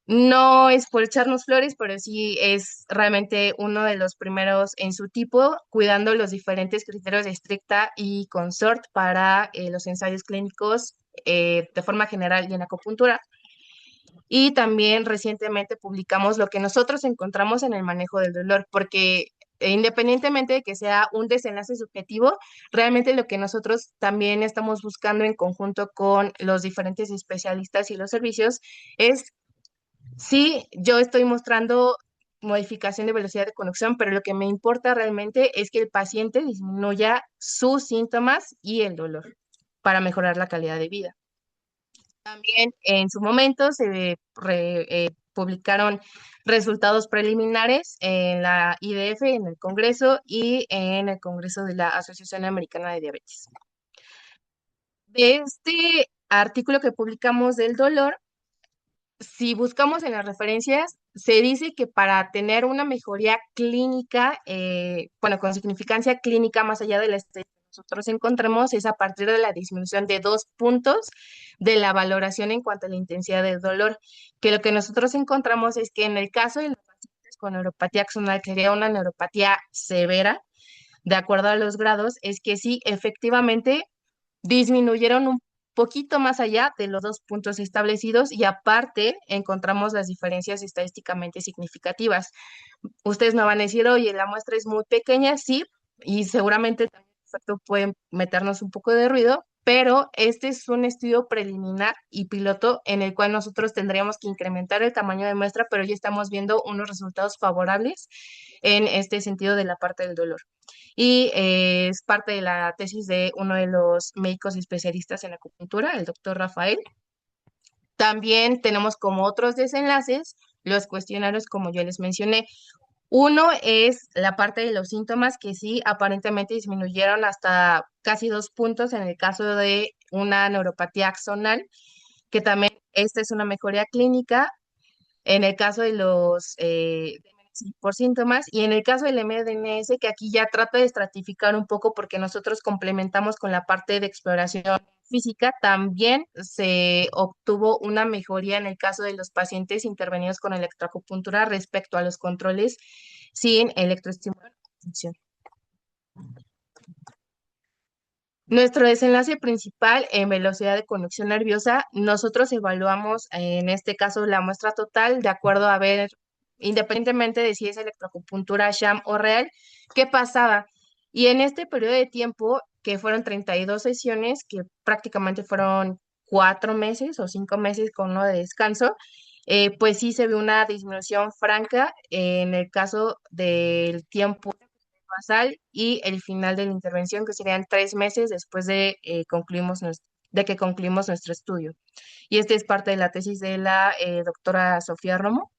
No es por echarnos flores, pero sí es realmente uno de los primeros en su tipo, cuidando los diferentes criterios de estricta y consort para los ensayos clínicos de forma general y en acupuntura. Y también recientemente publicamos lo que nosotros encontramos en el manejo del dolor, porque independientemente de que sea un desenlace subjetivo, realmente lo que nosotros también estamos buscando en conjunto con los diferentes especialistas y los servicios es, sí, yo estoy mostrando modificación de velocidad de conducción, pero lo que me importa realmente es que el paciente disminuya sus síntomas y el dolor para mejorar la calidad de vida. También en su momento se publicaron resultados preliminares en la IDF, en el Congreso y en el Congreso de la Asociación Americana de Diabetes. De este artículo que publicamos del dolor, si buscamos en las referencias, se dice que para tener una mejoría clínica, bueno, con significancia clínica más allá de la estadística que nosotros encontramos, es a partir de la disminución de 2 puntos de la valoración en cuanto a la intensidad del dolor, que lo que nosotros encontramos es que en el caso de los pacientes con neuropatía axonal, que sería una neuropatía severa, de acuerdo a los grados, es que sí, efectivamente, disminuyeron un poquito más allá de los 2 puntos establecidos y aparte encontramos las diferencias estadísticamente significativas. Ustedes me van a decir, oye, la muestra es muy pequeña, sí, y seguramente también el efecto puede meternos un poco de ruido, pero este es un estudio preliminar y piloto en el cual nosotros tendríamos que incrementar el tamaño de muestra, pero ya estamos viendo unos resultados favorables en este sentido de la parte del dolor. Y es parte de la tesis de uno de los médicos especialistas en acupuntura, el doctor Rafael. También tenemos como otros desenlaces los cuestionarios, como yo les mencioné. Uno es la parte de los síntomas que sí aparentemente disminuyeron hasta casi 2 puntos en el caso de una neuropatía axonal, que también esta es una mejoría clínica en el caso de los por síntomas y en el caso del MDNS, que aquí ya trata de estratificar un poco porque nosotros complementamos con la parte de exploración física, también se obtuvo una mejoría en el caso de los pacientes intervenidos con electroacupuntura respecto a los controles sin electroestimulación. Nuestro desenlace principal en velocidad de conducción nerviosa, nosotros evaluamos en este caso la muestra total de acuerdo a ver, independientemente de si es electroacupuntura, sham o real, qué pasaba. Y en este periodo de tiempo, que fueron 32 sesiones, que prácticamente fueron 4 meses o 5 meses con uno de descanso, pues sí se ve una disminución franca en el caso del tiempo basal y el final de la intervención, que serían 3 meses después de, de que concluimos nuestro estudio. Y este es parte de la tesis de la doctora Sofía Romo,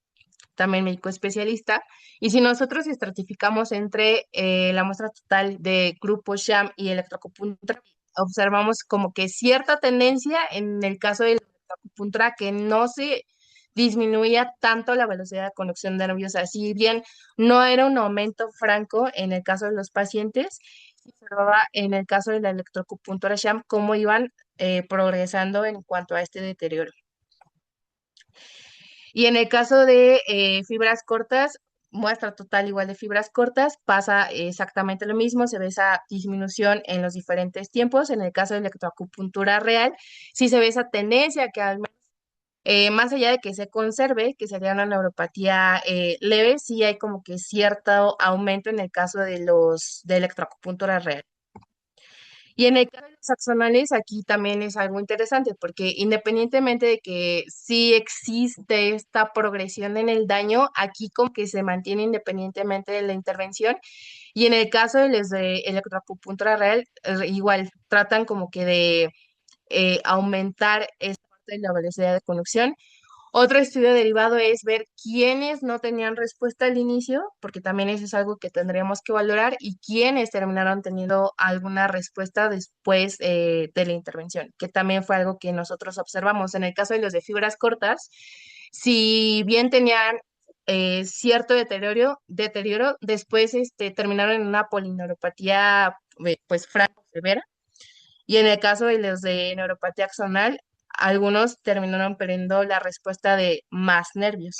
también médico especialista. Y si nosotros estratificamos entre la muestra total de grupo sham y electroacupuntura, observamos como que cierta tendencia en el caso de la electroacupuntura que no se disminuía tanto la velocidad de conducción nerviosa. Si bien no era un aumento franco en el caso de los pacientes, se observaba en el caso de la electroacupuntura sham cómo iban progresando en cuanto a este deterioro. Y en el caso de fibras cortas, muestra total igual de fibras cortas, pasa exactamente lo mismo, se ve esa disminución en los diferentes tiempos. En el caso de electroacupuntura real, sí se ve esa tendencia que al menos, más allá de que se conserve, que sería una neuropatía leve, sí hay como que cierto aumento en el caso de los de electroacupuntura real. Y en el caso de los axonales, aquí también es algo interesante, porque independientemente de que sí existe esta progresión en el daño, aquí como que se mantiene independientemente de la intervención. Y en el caso de los de electroacupuntura real, igual tratan como que de aumentar esta parte de la velocidad de conducción. Otro estudio derivado es ver quiénes no tenían respuesta al inicio, porque también eso es algo que tendríamos que valorar, y quiénes terminaron teniendo alguna respuesta después de la intervención, que también fue algo que nosotros observamos. En el caso de los de fibras cortas, si bien tenían cierto deterioro, después terminaron en una polineuropatía pues franco severa, y en el caso de los de neuropatía axonal, algunos terminaron perdiendo la respuesta de más nervios.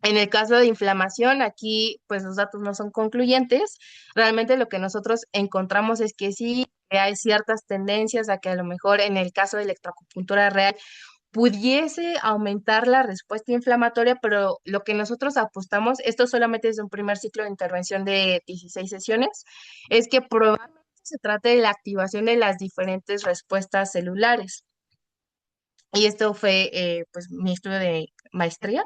En el caso de inflamación, aquí pues los datos no son concluyentes. Realmente lo que nosotros encontramos es que sí hay ciertas tendencias a que a lo mejor en el caso de electroacupuntura real pudiese aumentar la respuesta inflamatoria, pero lo que nosotros apostamos, esto solamente es un primer ciclo de intervención de 16 sesiones, es que probablemente se trate de la activación de las diferentes respuestas celulares. Y esto fue pues mi estudio de maestría.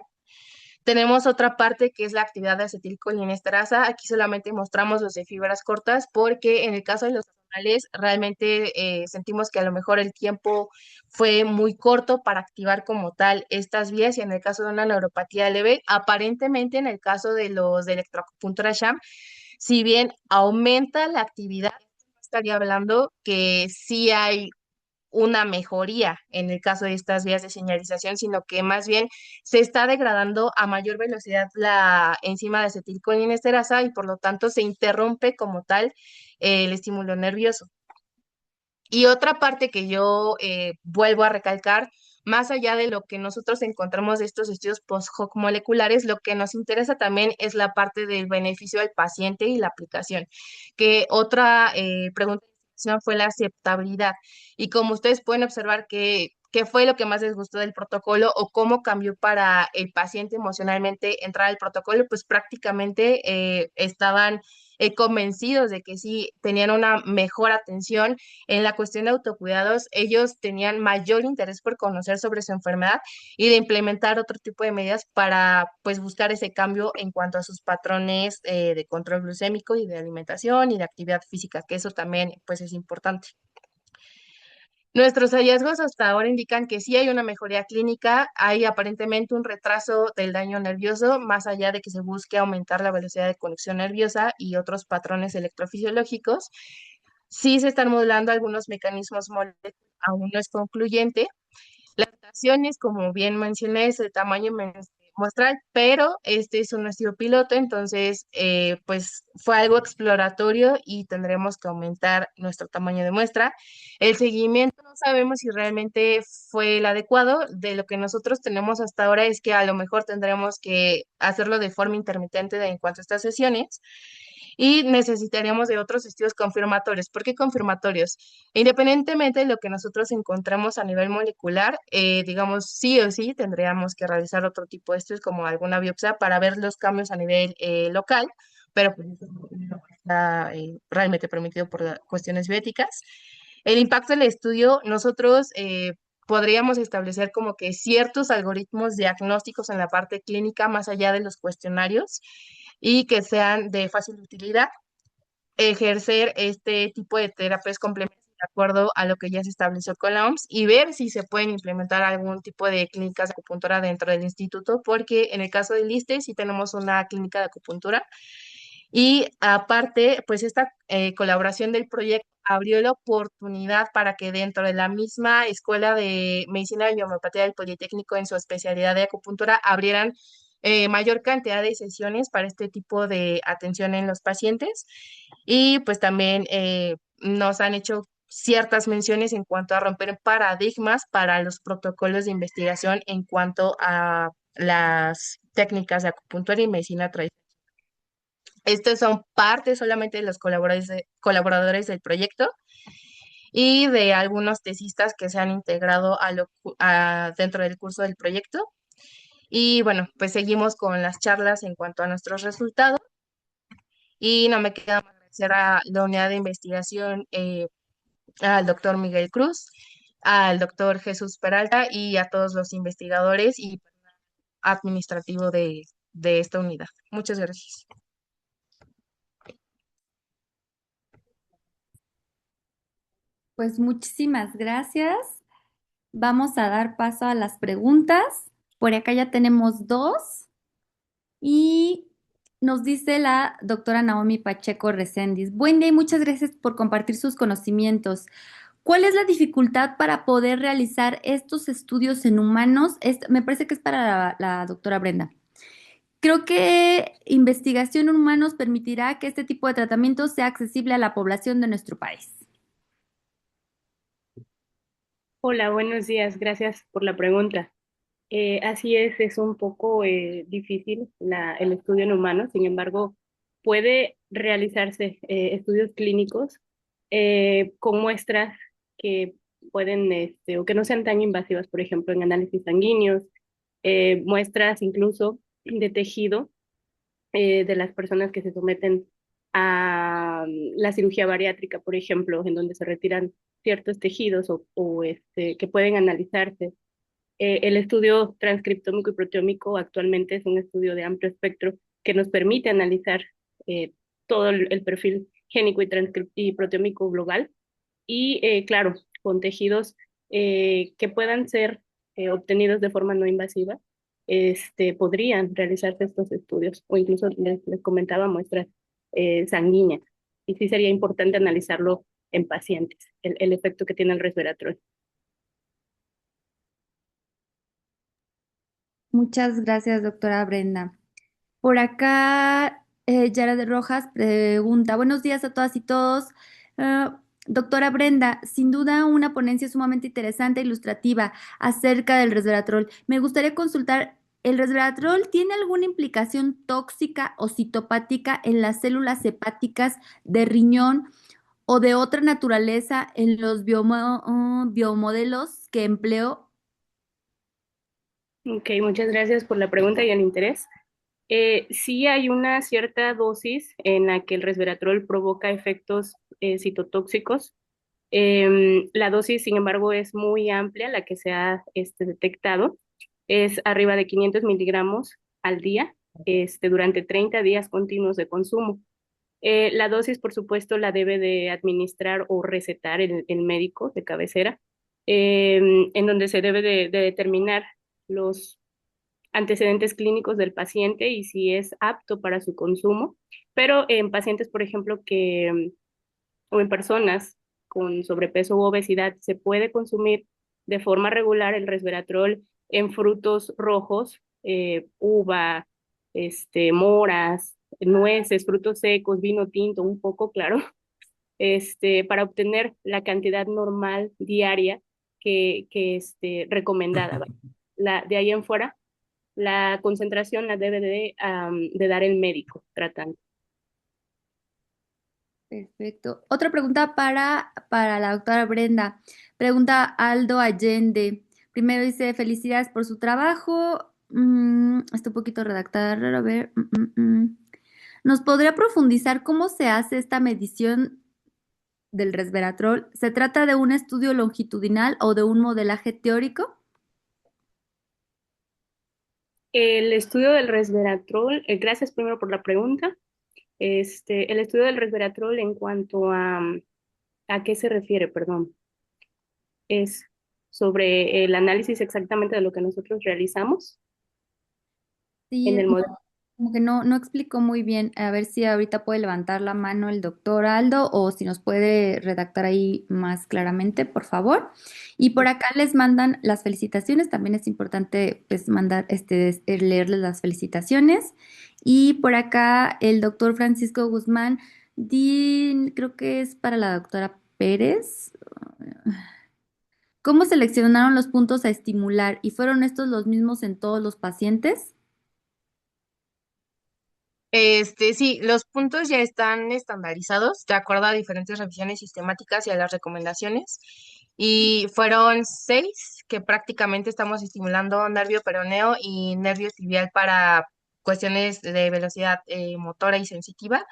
Tenemos otra parte que es la actividad de acetilcolinesterasa. Aquí solamente mostramos los de fibras cortas porque en el caso de los axonales realmente sentimos que a lo mejor el tiempo fue muy corto para activar como tal estas vías, y en el caso de una neuropatía leve, aparentemente en el caso de los de electroacupuntura sham, si bien aumenta la actividad, estaría hablando que sí hay una mejoría en el caso de estas vías de señalización, sino que más bien se está degradando a mayor velocidad la enzima de acetilcolinesterasa y por lo tanto se interrumpe como tal el estímulo nervioso. Y otra parte que yo vuelvo a recalcar, más allá de lo que nosotros encontramos de estos estudios post-hoc moleculares, lo que nos interesa también es la parte del beneficio del paciente y la aplicación. Que otra pregunta fue la aceptabilidad. Y como ustedes pueden observar qué fue lo que más les gustó del protocolo o cómo cambió para el paciente emocionalmente entrar al protocolo, pues prácticamente estaban convencidos de que sí tenían una mejor atención en la cuestión de autocuidados, ellos tenían mayor interés por conocer sobre su enfermedad y de implementar otro tipo de medidas para pues buscar ese cambio en cuanto a sus patrones de control glucémico y de alimentación y de actividad física, que eso también pues es importante. Nuestros hallazgos hasta ahora indican que sí hay una mejoría clínica, hay aparentemente un retraso del daño nervioso, más allá de que se busque aumentar la velocidad de conexión nerviosa y otros patrones electrofisiológicos. Sí se están modulando algunos mecanismos moleculares, aún no es concluyente. Las mutaciones, como bien mencioné, es el tamaño muestral, pero este es un estudio piloto, entonces pues fue algo exploratorio y tendremos que aumentar nuestro tamaño de muestra. El seguimiento no sabemos si realmente fue el adecuado. De lo que nosotros tenemos hasta ahora es que a lo mejor tendremos que hacerlo de forma intermitente en cuanto a estas sesiones y necesitaríamos de otros estudios confirmatorios. ¿Por qué confirmatorios? Independientemente de lo que nosotros encontremos a nivel molecular, digamos, sí o sí tendríamos que realizar otro tipo de estudios como alguna biopsia para ver los cambios a nivel local, pero pues, eso no está realmente permitido por cuestiones bioéticas. El impacto del estudio, nosotros podríamos establecer como que ciertos algoritmos diagnósticos en la parte clínica más allá de los cuestionarios y que sean de fácil utilidad, ejercer este tipo de terapias complementarias de acuerdo a lo que ya se estableció con la OMS y ver si se pueden implementar algún tipo de clínicas de acupuntura dentro del instituto, porque en el caso del ISSSTE sí tenemos una clínica de acupuntura y aparte, pues esta colaboración del proyecto abrió la oportunidad para que dentro de la misma Escuela de Medicina y Homeopatía del Politécnico en su especialidad de acupuntura abrieran mayor cantidad de sesiones para este tipo de atención en los pacientes y pues también nos han hecho ciertas menciones en cuanto a romper paradigmas para los protocolos de investigación en cuanto a las técnicas de acupuntura y medicina tradicional. Estos son parte solamente de los colaboradores del proyecto y de algunos tesistas que se han integrado dentro del curso del proyecto. Y bueno, pues seguimos con las charlas en cuanto a nuestros resultados. Y no me queda más agradecer a la unidad de investigación, al doctor Miguel Cruz, al doctor Jesús Peralta y a todos los investigadores y administrativo de esta unidad. Muchas gracias. Pues muchísimas gracias. Vamos a dar paso a las preguntas. Por acá ya tenemos dos y nos dice la doctora Naomi Pacheco Recendis. Buen día y muchas gracias por compartir sus conocimientos. ¿Cuál es la dificultad para poder realizar estos estudios en humanos? Me parece que es para la doctora Brenda. Creo que investigación en humanos permitirá que este tipo de tratamiento sea accesible a la población de nuestro país. Hola, buenos días. Gracias por la pregunta. Así es un poco difícil el estudio en humanos, sin embargo, puede realizarse estudios clínicos con muestras que pueden, o que no sean tan invasivas, por ejemplo, en análisis sanguíneos, muestras incluso de tejido de las personas que se someten a la cirugía bariátrica, por ejemplo, en donde se retiran ciertos tejidos que pueden analizarse. El estudio transcriptómico y proteómico actualmente es un estudio de amplio espectro que nos permite analizar todo el perfil génico y proteómico global y, claro, con tejidos que puedan ser obtenidos de forma no invasiva, podrían realizarse estos estudios o incluso les comentaba muestras sanguíneas. Y sí sería importante analizarlo en pacientes, el efecto que tiene el resveratrol. Muchas gracias, doctora Brenda. Por acá, Jared Rojas pregunta, buenos días a todas y todos. Doctora Brenda, sin duda una ponencia sumamente interesante e ilustrativa acerca del resveratrol. Me gustaría consultar, ¿el resveratrol tiene alguna implicación tóxica o citopática en las células hepáticas de riñón o de otra naturaleza en los biomodelos que empleo? Ok, muchas gracias por la pregunta y el interés. Sí hay una cierta dosis en la que el resveratrol provoca efectos citotóxicos. La dosis, sin embargo, es muy amplia, la que se ha detectado. Es arriba de 500 miligramos al día, durante 30 días continuos de consumo. La dosis, por supuesto, la debe de administrar o recetar el médico de cabecera, en donde se debe de determinar los antecedentes clínicos del paciente y si es apto para su consumo. Pero en pacientes, por ejemplo, o en personas con sobrepeso u obesidad, se puede consumir de forma regular el resveratrol en frutos rojos, uva, moras, nueces, frutos secos, vino tinto, un poco, claro, para obtener la cantidad normal diaria recomendada. De ahí en fuera, la concentración la debe de dar el médico tratante. Perfecto. Otra pregunta para la doctora Brenda. Pregunta Aldo Allende. Primero dice, felicidades por su trabajo. Está un poquito redactar, a ver. ¿Nos podría profundizar cómo se hace esta medición del resveratrol? ¿Se trata de un estudio longitudinal o de un modelaje teórico? El estudio del resveratrol, gracias primero por la pregunta. El estudio del resveratrol en cuanto a qué se refiere, perdón, es sobre el análisis exactamente de lo que nosotros realizamos en Sí, el modelo. como que no explicó muy bien. A ver si ahorita puede levantar la mano el doctor Aldo o si nos puede redactar ahí más claramente, por favor. Y por acá les mandan las felicitaciones. También es importante pues mandar leerles las felicitaciones. Y por acá el doctor Francisco Guzmán, creo que es para la doctora Pérez. ¿Cómo seleccionaron los puntos a estimular y fueron estos los mismos en todos los pacientes? Sí, los puntos ya están estandarizados de acuerdo a diferentes revisiones sistemáticas y a las recomendaciones. Y fueron 6 que prácticamente estamos estimulando nervio peroneo y nervio tibial para cuestiones de velocidad motora y sensitiva.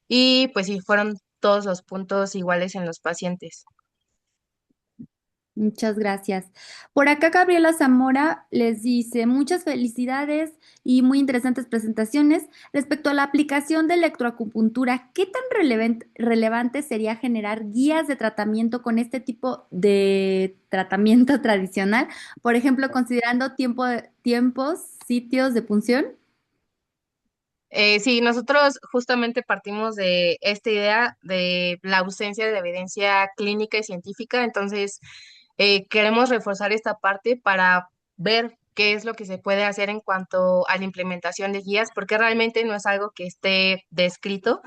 Y pues sí, fueron todos los puntos iguales en los pacientes. Muchas gracias. Por acá Gabriela Zamora les dice muchas felicidades y muy interesantes presentaciones. Respecto a la aplicación de electroacupuntura, ¿qué tan relevante sería generar guías de tratamiento con este tipo de tratamiento tradicional? Por ejemplo, considerando tiempos, sitios de punción. Sí, nosotros justamente partimos de esta idea de la ausencia de evidencia clínica y científica, entonces queremos reforzar esta parte para ver qué es lo que se puede hacer en cuanto a la implementación de guías, porque realmente no es algo que esté descrito.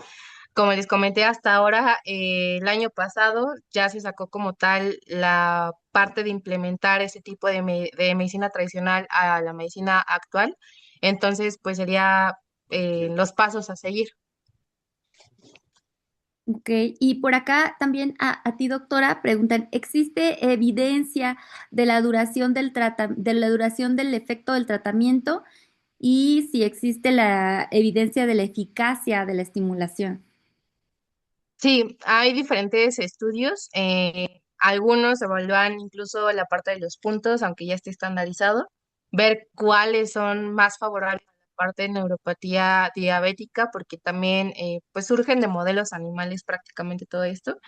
Como les comenté hasta ahora, el año pasado ya se sacó como tal la parte de implementar ese tipo de medicina tradicional a la medicina actual. Entonces, pues sería los pasos a seguir. Ok, y por acá también a ti, doctora, preguntan, ¿existe evidencia de la duración de la duración del efecto del tratamiento y si existe la evidencia de la eficacia de la estimulación? Sí, hay diferentes estudios. Algunos evalúan incluso la parte de los puntos, aunque ya esté estandarizado, ver cuáles son más favorables a la parte de neuropatía diabética, porque también pues surgen de modelos animales prácticamente todo esto.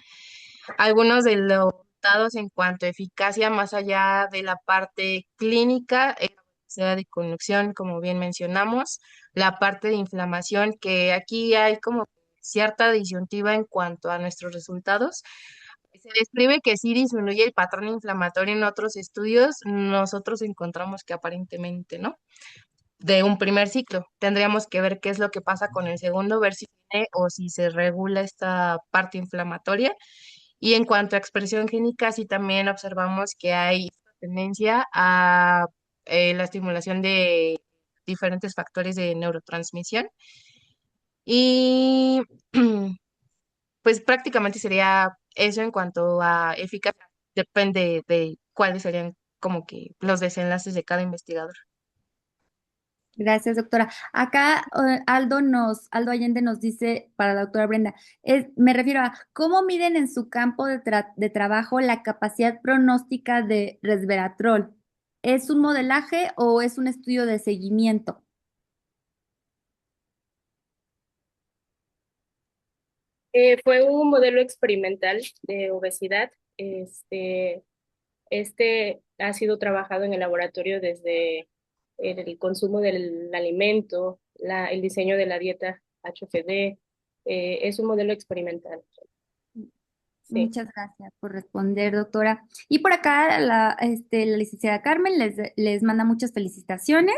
Algunos de los resultados en cuanto a eficacia, más allá de la parte clínica, sea de conducción, como bien mencionamos, la parte de inflamación, que aquí hay como cierta disyuntiva en cuanto a nuestros resultados. Se describe que sí disminuye el patrón inflamatorio en otros estudios, nosotros encontramos que aparentemente no. De un primer ciclo, tendríamos que ver qué es lo que pasa con el segundo, ver si tiene o si se regula esta parte inflamatoria. Y en cuanto a expresión génica, sí también observamos que hay tendencia a la estimulación de diferentes factores de neurotransmisión. Y pues prácticamente sería eso en cuanto a eficacia. Depende de cuáles serían como que los desenlaces de cada investigador. Gracias, doctora. Acá Aldo Allende nos dice para la doctora Brenda, me refiero a cómo miden en su campo de trabajo la capacidad pronóstica de resveratrol. ¿Es un modelaje o es un estudio de seguimiento? Fue un modelo experimental de obesidad. Este ha sido trabajado en el laboratorio desde el consumo del alimento, el diseño de la dieta HFD. Es un modelo experimental. Sí. Muchas gracias por responder, doctora. Y por acá la licenciada Carmen les manda muchas felicitaciones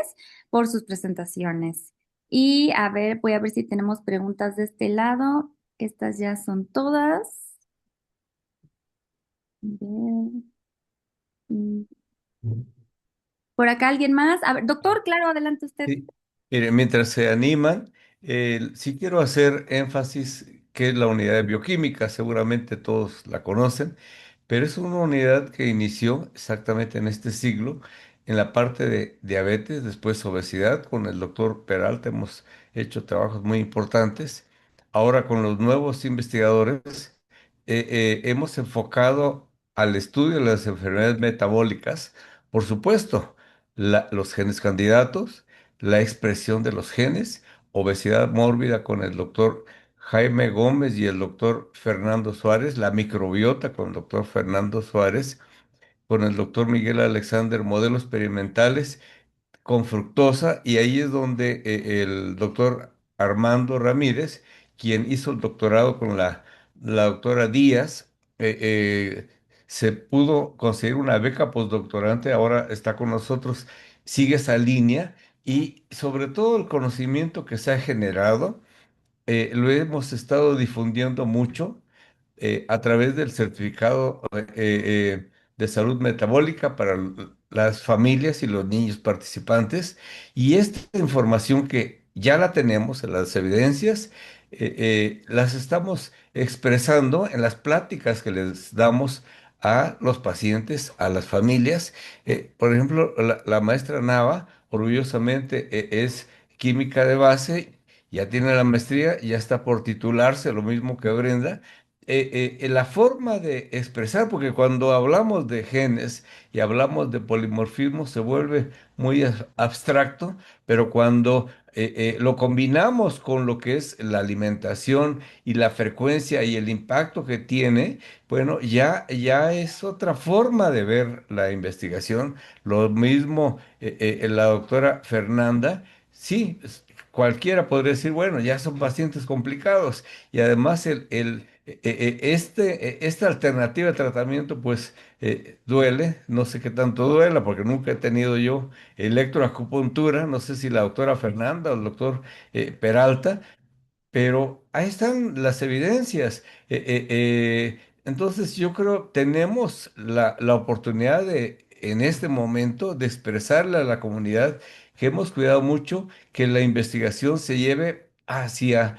por sus presentaciones. Y a ver, voy a ver si tenemos preguntas de este lado. Estas ya son todas. A ver, mm, por acá alguien más. A ver, doctor, claro, adelante usted. Sí. Mire, mientras se animan, sí quiero hacer énfasis que es la unidad de bioquímica, seguramente todos la conocen, pero es una unidad que inició exactamente en este siglo, en la parte de diabetes, después obesidad, con el doctor Peralta hemos hecho trabajos muy importantes. Ahora con los nuevos investigadores hemos enfocado al estudio de las enfermedades metabólicas, por supuesto, los genes candidatos, la expresión de los genes, obesidad mórbida con el doctor Jaime Gómez y el doctor Fernando Suárez, la microbiota con el doctor Fernando Suárez, con el doctor Miguel Alexander, modelos experimentales con fructosa, y ahí es donde el doctor Armando Ramírez, quien hizo el doctorado con la doctora Díaz, se pudo conseguir una beca postdoctorante, ahora está con nosotros, sigue esa línea y sobre todo el conocimiento que se ha generado, lo hemos estado difundiendo mucho a través del certificado de salud metabólica para las familias y los niños participantes. Y esta información que ya la tenemos en las evidencias, las estamos expresando en las pláticas que les damos a los pacientes, a las familias. Por ejemplo, la maestra Nava, orgullosamente, es química de base, ya tiene la maestría, ya está por titularse, lo mismo que Brenda. La forma de expresar, porque cuando hablamos de genes y hablamos de polimorfismo se vuelve muy abstracto, pero cuando lo combinamos con lo que es la alimentación y la frecuencia y el impacto que tiene, bueno, ya es otra forma de ver la investigación. Lo mismo la doctora Fernanda, sí, cualquiera podría decir, bueno, ya son pacientes complicados y además esta alternativa de tratamiento pues duele, no sé qué tanto duela porque nunca he tenido yo electroacupuntura, no sé si la doctora Fernanda o el doctor Peralta, pero ahí están las evidencias. Entonces yo creo tenemos la oportunidad de en este momento de expresarle a la comunidad que hemos cuidado mucho que la investigación se lleve hacia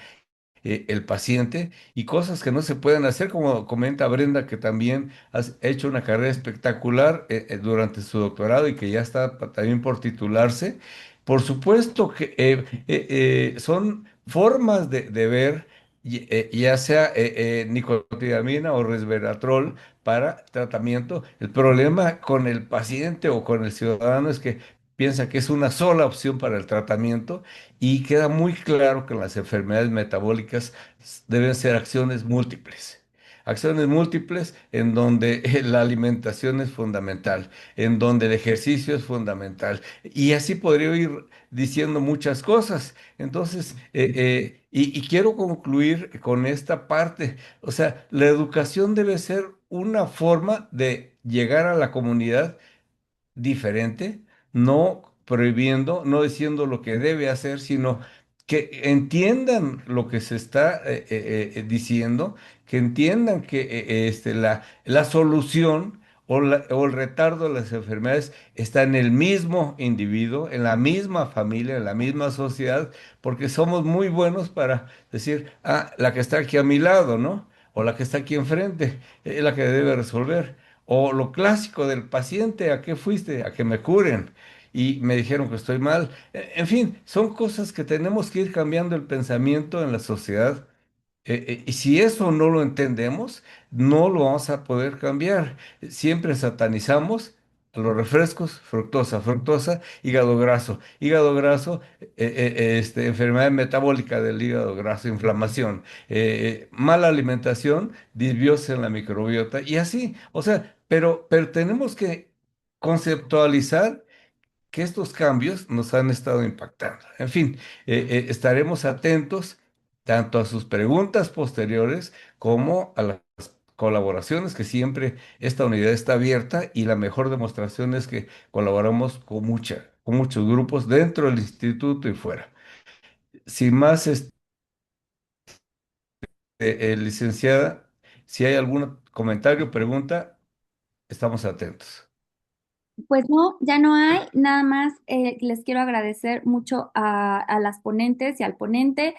el paciente y cosas que no se pueden hacer, como comenta Brenda, que también ha hecho una carrera espectacular durante su doctorado y que ya está también por titularse. Por supuesto que son formas de ver, ya sea nicotinamina o resveratrol para tratamiento. El problema con el paciente o con el ciudadano es que piensa que es una sola opción para el tratamiento y queda muy claro que las enfermedades metabólicas deben ser acciones múltiples. Acciones múltiples en donde la alimentación es fundamental, en donde el ejercicio es fundamental. Y así podría ir diciendo muchas cosas. Entonces, y quiero concluir con esta parte. O sea, la educación debe ser una forma de llegar a la comunidad diferente, no prohibiendo, no diciendo lo que debe hacer, sino que entiendan lo que se está diciendo, que entiendan que la solución o el retardo de las enfermedades está en el mismo individuo, en la misma familia, en la misma sociedad, porque somos muy buenos para decir, ah, la que está aquí a mi lado, ¿no? O la que está aquí enfrente, es la que debe resolver. O lo clásico del paciente, ¿a qué fuiste? A que me curen. y me dijeron que estoy mal. En fin, son cosas que tenemos que ir cambiando el pensamiento en la sociedad. Y si eso no lo entendemos, no lo vamos a poder cambiar. Siempre satanizamos a los refrescos, fructosa, fructosa, hígado graso, enfermedad metabólica del hígado graso, inflamación, mala alimentación, disbiosis en la microbiota y así. O sea, pero tenemos que conceptualizar que estos cambios nos han estado impactando. En fin, estaremos atentos tanto a sus preguntas posteriores como a las colaboraciones, que siempre esta unidad está abierta y la mejor demostración es que colaboramos con muchos grupos dentro del instituto y fuera. Sin más, licenciada, si hay algún comentario o pregunta, estamos atentos. Pues no, ya no hay. Nada más les quiero agradecer mucho a las ponentes y al ponente.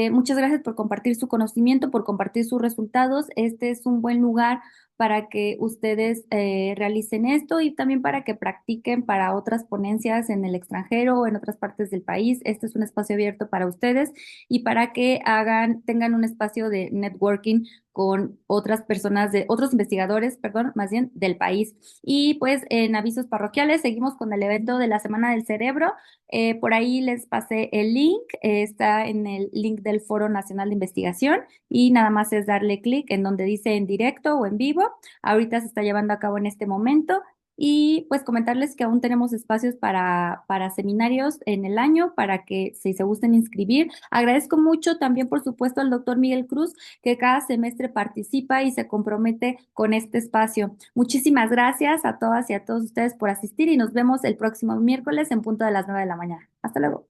Muchas gracias por compartir su conocimiento, por compartir sus resultados. Este es un buen lugar para que ustedes realicen esto y también para que practiquen para otras ponencias en el extranjero o en otras partes del país. Este es un espacio abierto para ustedes y para que tengan un espacio de networking con otras personas otros investigadores, perdón, más bien del país. Y pues en avisos parroquiales seguimos con el evento de la Semana del Cerebro. Por ahí les pasé el link, está en el link del Foro Nacional de Investigación y nada más es darle clic en donde dice en directo o en vivo. Ahorita se está llevando a cabo en este momento. Y pues comentarles que aún tenemos espacios para seminarios en el año para que si se gusten inscribir. Agradezco mucho también, por supuesto, al doctor Miguel Cruz, que cada semestre participa y se compromete con este espacio. Muchísimas gracias a todas y a todos ustedes por asistir y nos vemos el próximo miércoles en punto de las 9 de la mañana. Hasta luego.